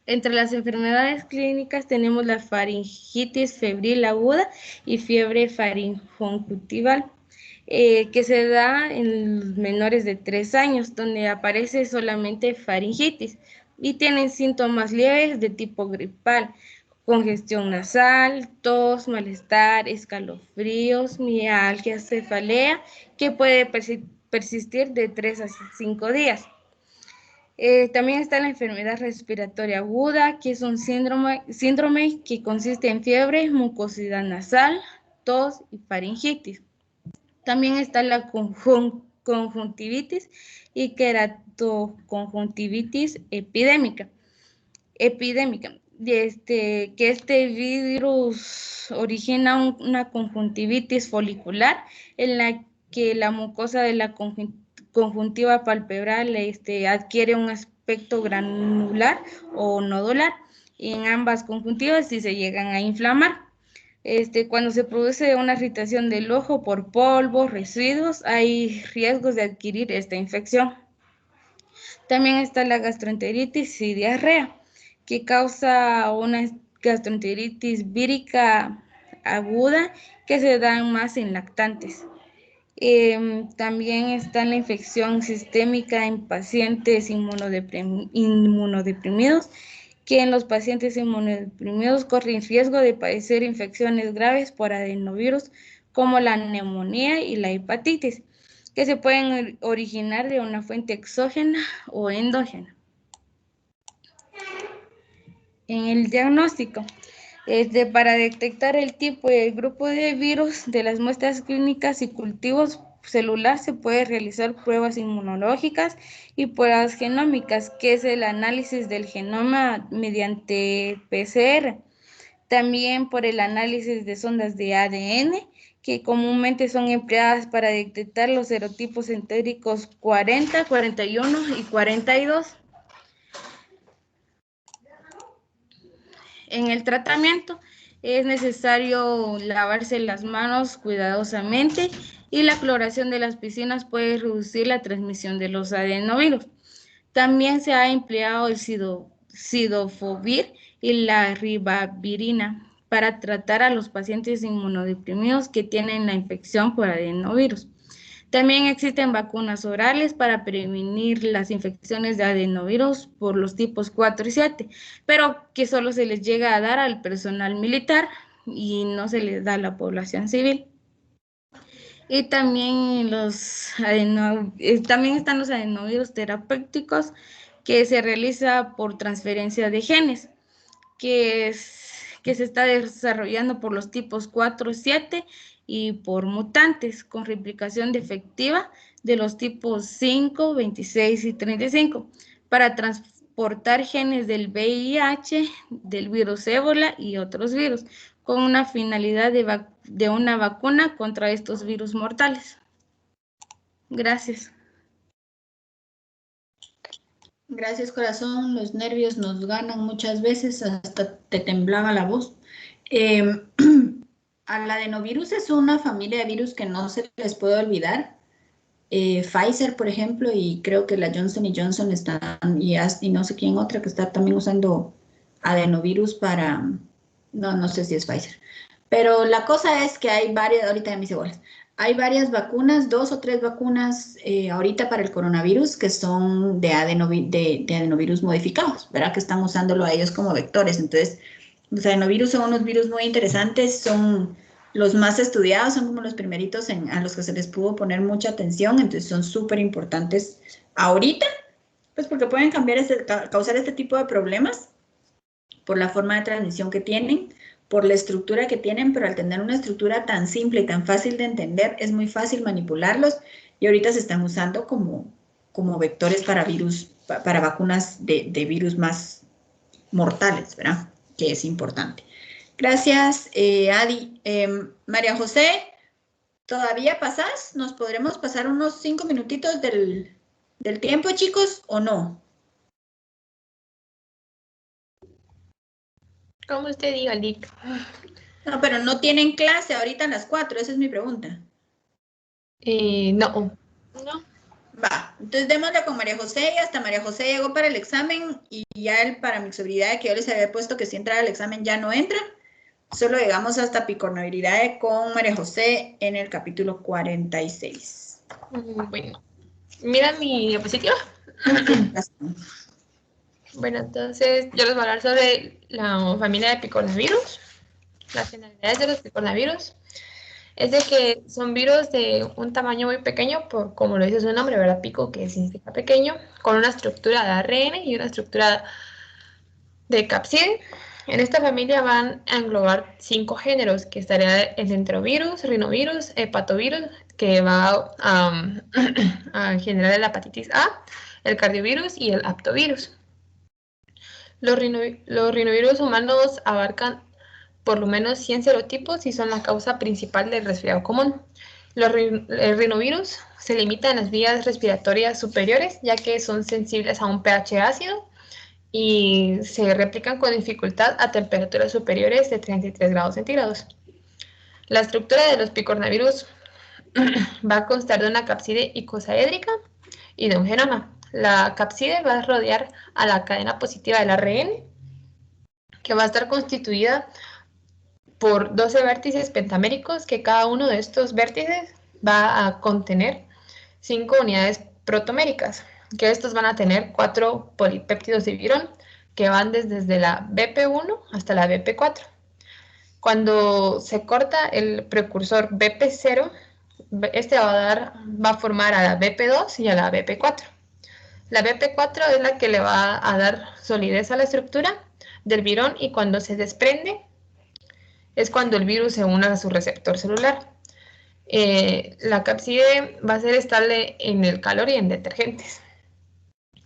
[SPEAKER 1] Entre las enfermedades clínicas tenemos la faringitis febril aguda y fiebre faringoconjuntival, que se da en los menores de 3 años, donde aparece solamente faringitis y tienen síntomas leves de tipo gripal, congestión nasal, tos, malestar, escalofríos, mialgia, cefalea, que puede persistir de 3 a 5 días. También está la enfermedad respiratoria aguda, que es un síndrome que consiste en fiebre, mucosidad nasal, tos y faringitis. También está la conjuntivitis y queratoconjuntivitis epidémica. Que este virus origina una conjuntivitis folicular en la que la mucosa de la conjuntiva palpebral adquiere un aspecto granular o nodular, y en ambas conjuntivas sí se llegan a inflamar. Cuando se produce una irritación del ojo por polvo, residuos, hay riesgos de adquirir esta infección. También está la gastroenteritis y diarrea, que causa una gastroenteritis vírica aguda que se da más en lactantes. También está la infección sistémica en pacientes inmunodeprimidos, que en los pacientes inmunodeprimidos corren riesgo de padecer infecciones graves por adenovirus, como la neumonía y la hepatitis, que se pueden originar de una fuente exógena o endógena. En el diagnóstico, para detectar el tipo y el grupo de virus de las muestras clínicas y cultivos celular se puede realizar pruebas inmunológicas y pruebas genómicas, que es el análisis del genoma mediante PCR. También por el análisis de sondas de ADN, que comúnmente son empleadas para detectar los serotipos entéricos 40, 41 y 42. En el tratamiento es necesario lavarse las manos cuidadosamente, y la cloración de las piscinas puede reducir la transmisión de los adenovirus. También se ha empleado el cidofovir y la ribavirina para tratar a los pacientes inmunodeprimidos que tienen la infección por adenovirus. También existen vacunas orales para prevenir las infecciones de adenovirus por los tipos 4 y 7, pero que solo se les llega a dar al personal militar y no se les da a la población civil. Y también también están los adenovirus terapéuticos, que se realiza por transferencia de genes, que se está desarrollando por los tipos 4 y 7 y por mutantes con replicación defectiva de los tipos 5, 26 y 35 para transportar genes del VIH, del virus ébola y otros virus, con una finalidad de una vacuna contra estos virus mortales. Gracias.
[SPEAKER 2] Gracias, corazón. Los nervios nos ganan muchas veces, hasta te temblaba la voz. Al adenovirus es una familia de virus que no se les puede olvidar. Pfizer, por ejemplo, y creo que la Johnson & Johnson están, y no sé quién otra que está también usando adenovirus para, no sé si es Pfizer. Pero la cosa es que hay varias, ahorita ya mis bolas, hay varias vacunas, 2 o 3 vacunas ahorita para el coronavirus que son de adenovirus modificados, ¿verdad? Que están usándolo a ellos como vectores. Entonces, los adenovirus son unos virus muy interesantes, son los más estudiados, son como los primeritos a los que se les pudo poner mucha atención, entonces son súper importantes ahorita, pues porque pueden causar este tipo de problemas por la forma de transmisión que tienen, por la estructura que tienen, pero al tener una estructura tan simple y tan fácil de entender, es muy fácil manipularlos y ahorita se están usando como vectores para virus, para vacunas de virus más mortales, ¿verdad? Que es importante. Gracias, Adi. María José, ¿todavía pasás? ¿Nos podremos pasar unos 5 minutitos del tiempo, chicos, o no?
[SPEAKER 4] Como usted diga, Lick.
[SPEAKER 2] No, pero no tienen clase ahorita a las 4, esa es mi pregunta.
[SPEAKER 4] No.
[SPEAKER 2] Va, entonces démosle con María José y hasta María José llegó para el examen y ya él, para mi seguridad, que yo les había puesto que si entrara al examen ya no entra. Solo llegamos hasta picornaviridae con María José en el capítulo 46.
[SPEAKER 4] Bueno, mira mi diapositiva. Bueno, entonces yo les voy a hablar sobre la familia de picornavirus. Las generalidades de los picornavirus es de que son virus de un tamaño muy pequeño, por como lo dice su nombre, ¿verdad? Pico, que significa pequeño, con una estructura de ARN y una estructura de capside. En esta familia van a englobar 5 géneros, que estaría el enterovirus, rinovirus, hepatovirus, que va a generar la hepatitis A, el cardiovirus y el aptovirus. Los rinovirus humanos abarcan por lo menos 100 serotipos y son la causa principal del resfriado común. El rinovirus se limita en las vías respiratorias superiores, ya que son sensibles a un pH ácido y se replican con dificultad a temperaturas superiores de 33 grados centígrados. La estructura de los picornavirus va a constar de una capside icosaédrica y de un genoma. La capside va a rodear a la cadena positiva del ARN, que va a estar constituida por 12 vértices pentaméricos, que cada uno de estos vértices va a contener 5 unidades protoméricas, que estos van a tener 4 polipéptidos de virón, que van desde la BP1 hasta la BP4. Cuando se corta el precursor BP0, este va a formar a la BP2 y a la BP4. La BP4 es la que le va a dar solidez a la estructura del virón y cuando se desprende es cuando el virus se une a su receptor celular. La capside va a ser estable en el calor y en detergentes.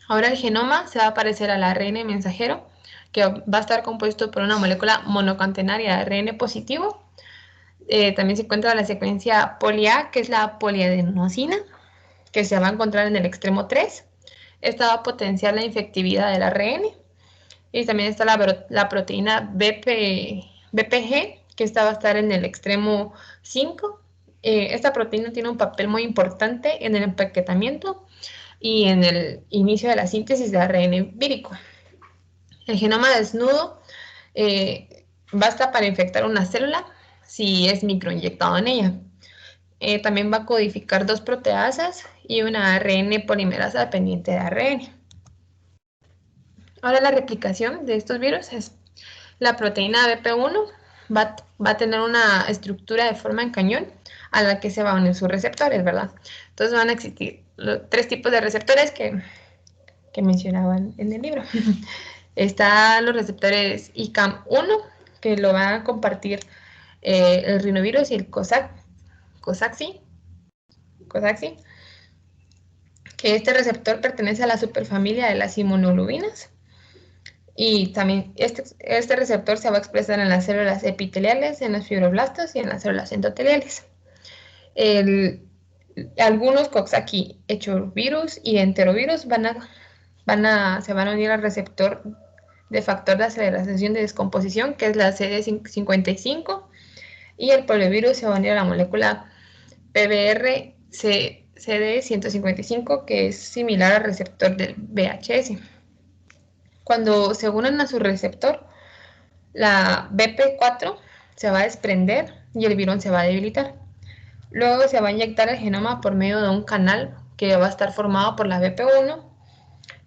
[SPEAKER 4] Ahora el genoma se va a parecer al ARN mensajero, que va a estar compuesto por una molécula monocatenaria de ARN positivo. También se encuentra la secuencia poli-A, que es la poliadenosina, que se va a encontrar en el extremo 3. Esta va a potenciar la infectividad del ARN. Y también está la proteína BPG, que esta va a estar en el extremo 5. Esta proteína tiene un papel muy importante en el empaquetamiento y en el inicio de la síntesis de ARN vírico. El genoma desnudo basta para infectar una célula si es microinyectado en ella. También va a codificar 2 proteasas y una ARN polimerasa dependiente de ARN. Ahora la replicación de estos virus es la proteína BP1 va a tener una estructura de forma en cañón a la que se van a unir sus receptores, ¿verdad? Entonces van a existir 3 tipos de receptores que mencionaban en el libro. Están los receptores ICAM1, que lo van a compartir el rinovirus y el Coxsackie, que este receptor pertenece a la superfamilia de las inmunoglobulinas. Y también este receptor se va a expresar en las células epiteliales, en los fibroblastos y en las células endoteliales. Algunos Coxsackie hechovirus y enterovirus se van a unir al receptor de factor de aceleración de descomposición, que es la CD55, y el poliovirus se va a unir a la molécula PBR-CD155, que es similar al receptor del VHS. Cuando se unen a su receptor, la BP4 se va a desprender y el virón se va a debilitar. Luego se va a inyectar el genoma por medio de un canal que va a estar formado por la BP1.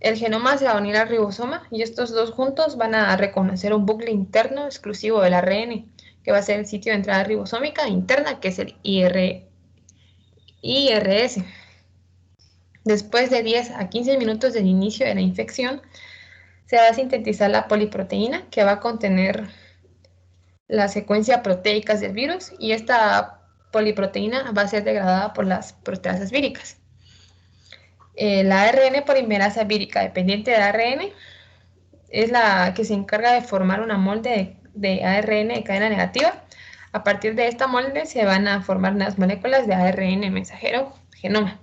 [SPEAKER 4] El genoma se va a unir al ribosoma y estos dos juntos van a reconocer un bucle interno exclusivo del ARN, que va a ser el sitio de entrada ribosómica interna, que es el IRS. Después de 10 a 15 minutos del inicio de la infección, se va a sintetizar la poliproteína, que va a contener la secuencia proteica del virus, y esta poliproteína va a ser degradada por las proteasas víricas. La ARN polimerasa vírica dependiente de ARN es la que se encarga de formar una molde de ARN de cadena negativa. A partir de esta molde se van a formar unas moléculas de ARN mensajero genoma.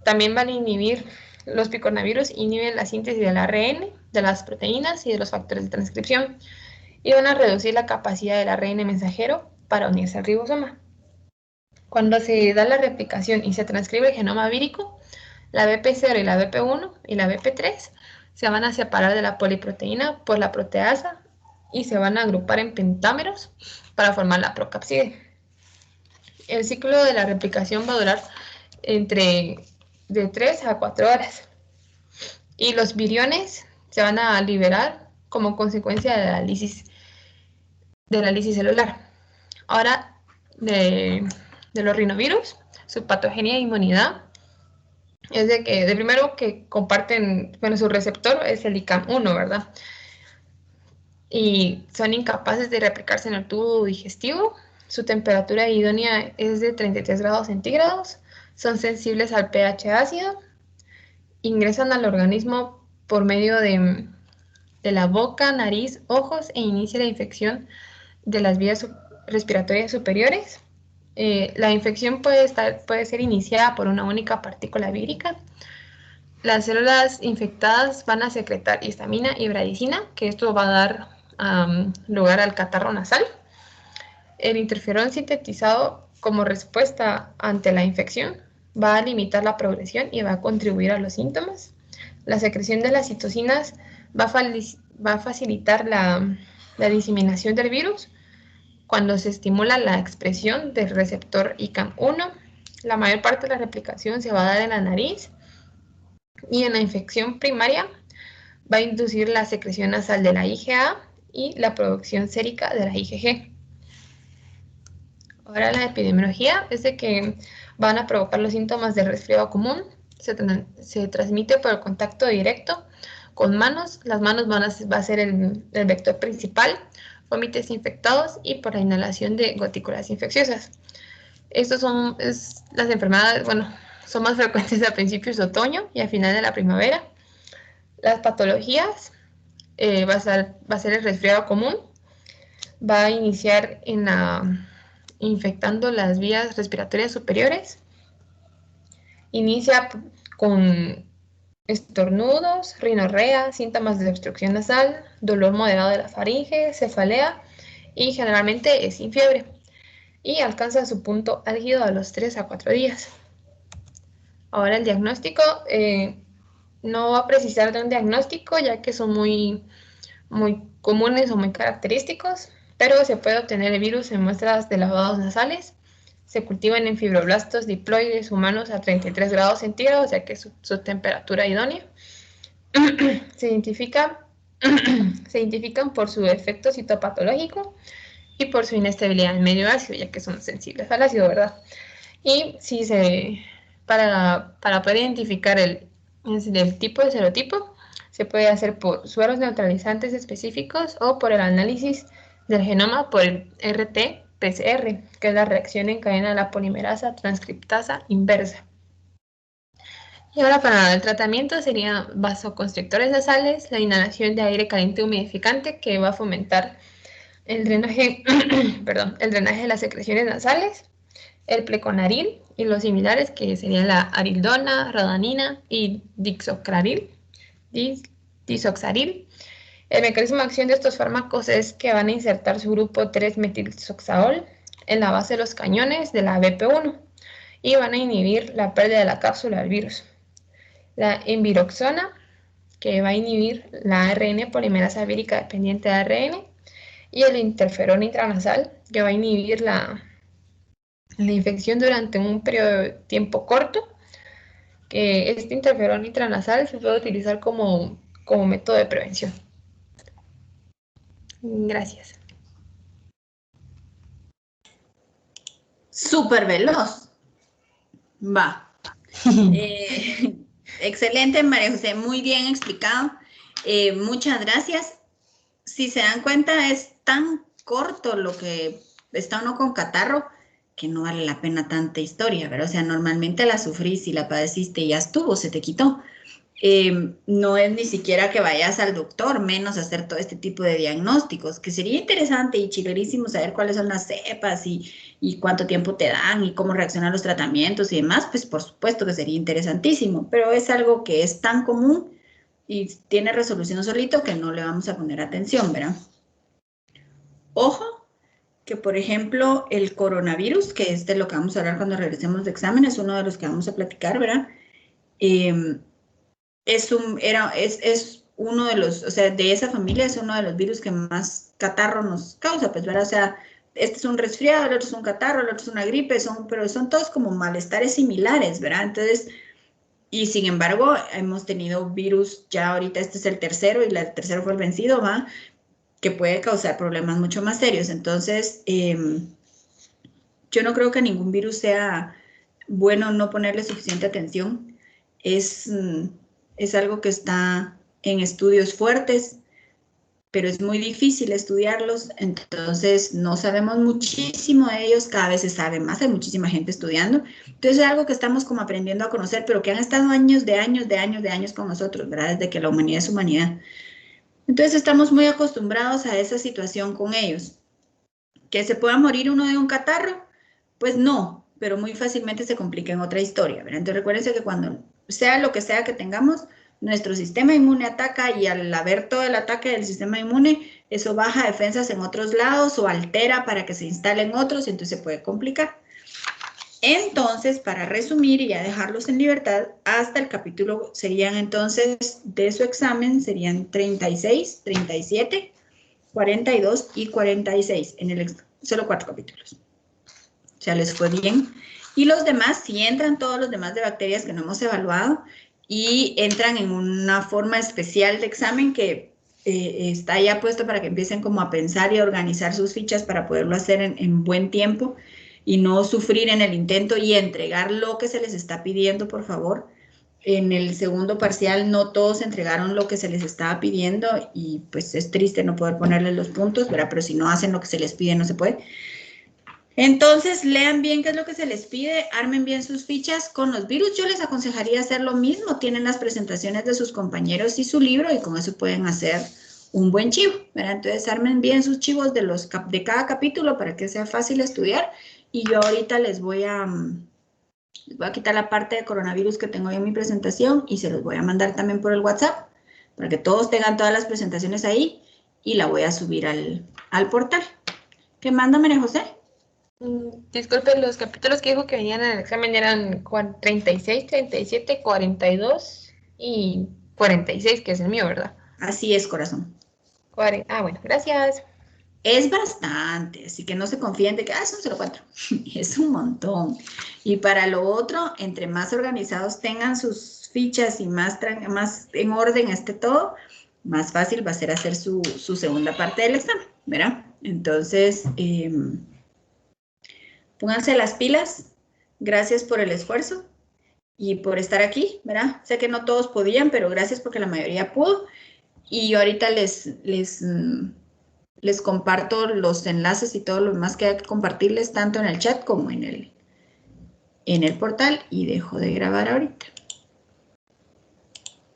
[SPEAKER 4] También van a inhibir, los picornavirus inhiben la síntesis del ARN, de las proteínas y de los factores de transcripción, y van a reducir la capacidad del ARN mensajero para unirse al ribosoma. Cuando se da la replicación y se transcribe el genoma vírico, la BP0 y la BP1 y la BP3 se van a separar de la poliproteína por la proteasa y se van a agrupar en pentámeros para formar la procapside. El ciclo de la replicación va a durar de 3 a 4 horas. Y los viriones se van a liberar como consecuencia de la lisis celular. Ahora, de los rinovirus, su patogenia e inmunidad es de primero que comparten, bueno, su receptor es el ICAM1, ¿verdad? Y son incapaces de replicarse en el tubo digestivo. Su temperatura idónea es de 33 grados centígrados. Son sensibles al pH ácido. Ingresan al organismo por medio de la boca, nariz, ojos e inicia la infección de las vías respiratorias superiores. La infección puede ser iniciada por una única partícula vírica. Las células infectadas van a secretar histamina y bradicina, que esto va a dar lugar al catarro nasal. El interferón sintetizado como respuesta ante la infección va a limitar la progresión y va a contribuir a los síntomas. La secreción de las citocinas va a facilitar la diseminación del virus. Cuando se estimula la expresión del receptor ICAM1, la mayor parte de la replicación se va a dar en la nariz, y en la infección primaria va a inducir la secreción nasal de la IgA y la producción sérica de la IgG. Ahora la epidemiología es de que van a provocar los síntomas de resfriado común. Se transmite por el contacto directo con manos. Las manos va a ser el vector principal, vómitos infectados y por la inhalación de gotículas infecciosas. Estas son las enfermedades, bueno, son más frecuentes a principios de otoño y a final de la primavera. Las patologías va a ser el resfriado común. Va a iniciar infectando las vías respiratorias superiores. Inicia con estornudos, rinorrea, síntomas de obstrucción nasal, dolor moderado de la faringe, cefalea y generalmente es sin fiebre. Y alcanza su punto álgido a los 3 a 4 días. Ahora el diagnóstico, no va a precisar de un diagnóstico ya que son muy comunes o muy característicos, pero se puede obtener el virus en muestras de lavados nasales. Se cultivan en fibroblastos diploides humanos a 33 grados centígrados, ya que es su temperatura idónea. Se identifican por su efecto citopatológico y por su inestabilidad en medio ácido, ya que son sensibles al ácido, ¿verdad? Y para poder identificar el tipo de serotipo, se puede hacer por sueros neutralizantes específicos o por el análisis del genoma por el RT-PCR, que es la reacción en cadena de la polimerasa transcriptasa inversa. Y ahora para el tratamiento serían vasoconstrictores nasales, la inhalación de aire caliente humidificante, que va a fomentar el drenaje, el drenaje de las secreciones nasales, el pleconaril y los similares, que serían la arildona, rodanina y disoxaril. El mecanismo de acción de estos fármacos es que van a insertar su grupo 3-metilsoxaol en la base de los cañones de la BP1 y van a inhibir la pérdida de la cápsula del virus. La enviroxona, que va a inhibir la ARN polimerasa vírica dependiente de ARN, y el interferón intranasal, que va a inhibir la infección durante un periodo de tiempo corto. Que este interferón intranasal se puede utilizar como método de prevención. Gracias.
[SPEAKER 2] súper veloz. Va. Excelente, María José, muy bien explicado. Muchas gracias. Si se dan cuenta, es tan corto lo que está uno con catarro que no vale la pena tanta historia, ¿verdad? O sea, normalmente la sufrís y la padeciste y ya estuvo, se te quitó. No es ni siquiera que vayas al doctor, menos hacer todo este tipo de diagnósticos, que sería interesante y chilerísimo saber cuáles son las cepas y cuánto tiempo te dan y cómo reaccionan los tratamientos y demás, pues por supuesto que sería interesantísimo, pero es algo que es tan común y tiene resolución solito que no le vamos a poner atención, ¿verdad? Ojo, que por ejemplo el coronavirus, que es de lo que vamos a hablar cuando regresemos de examen, es uno de los que vamos a platicar, ¿verdad? Es uno de los, o sea, de esa familia es uno de los virus que más catarro nos causa, pues, ¿verdad? O sea, este es un resfriado, el otro es un catarro, el otro es una gripe, pero son todos como malestares similares, ¿verdad? Entonces, y sin embargo, hemos tenido virus, ya ahorita este es el tercero y el tercero fue el vencido, ¿va? Que puede causar problemas mucho más serios. Entonces, yo no creo que ningún virus sea bueno no ponerle suficiente atención. Es algo que está en estudios fuertes, pero es muy difícil estudiarlos, entonces no sabemos muchísimo de ellos, cada vez se sabe más, hay muchísima gente estudiando, entonces es algo que estamos como aprendiendo a conocer, pero que han estado años con nosotros, ¿verdad? Desde que la humanidad es humanidad. Entonces estamos muy acostumbrados a esa situación con ellos. ¿Que se pueda morir uno de un catarro? Pues no, pero muy fácilmente se complica en otra historia, ¿verdad? Entonces recuérdense que cuando sea lo que sea que tengamos, nuestro sistema inmune ataca y al haber todo el ataque del sistema inmune, eso baja defensas en otros lados o altera para que se instalen otros, y entonces se puede complicar. Entonces, para resumir y ya dejarlos en libertad, hasta el capítulo serían entonces de su examen, serían 36, 37, 42 y 46, solo 4 capítulos. O sea, les fue bien. Y los demás, si entran todos los demás de bacterias que no hemos evaluado y entran en una forma especial de examen que está ya puesto para que empiecen como a pensar y a organizar sus fichas para poderlo hacer en buen tiempo y no sufrir en el intento y entregar lo que se les está pidiendo, por favor. En el segundo parcial no todos entregaron lo que se les estaba pidiendo y pues es triste no poder ponerles los puntos, ¿verdad? Pero si no hacen lo que se les pide no se puede. Entonces, lean bien qué es lo que se les pide, armen bien sus fichas con los virus. Yo les aconsejaría hacer lo mismo. Tienen las presentaciones de sus compañeros y su libro y con eso pueden hacer un buen chivo, ¿verdad? Entonces, armen bien sus chivos de cada capítulo para que sea fácil estudiar. Y yo ahorita les voy a quitar la parte de coronavirus que tengo yo en mi presentación y se los voy a mandar también por el WhatsApp para que todos tengan todas las presentaciones ahí y la voy a subir al portal. ¿Qué manda, María José?
[SPEAKER 4] Disculpe, los capítulos que dijo que venían en el examen eran 36, 37, 42 y 46, que es el mío, ¿verdad?
[SPEAKER 2] Así es, corazón.
[SPEAKER 4] Bueno, gracias.
[SPEAKER 2] Es bastante, así que no se confíen de que son solo 4. Es un montón. Y para lo otro, entre más organizados tengan sus fichas y más en orden esté todo, más fácil va a ser hacer su segunda parte del examen, ¿verdad? Entonces, pónganse las pilas. Gracias por el esfuerzo y por estar aquí, ¿verdad? Sé que no todos podían, pero gracias porque la mayoría pudo. Y yo ahorita les comparto los enlaces y todo lo demás que hay que compartirles, tanto en el chat como en el portal. Y dejo de grabar ahorita.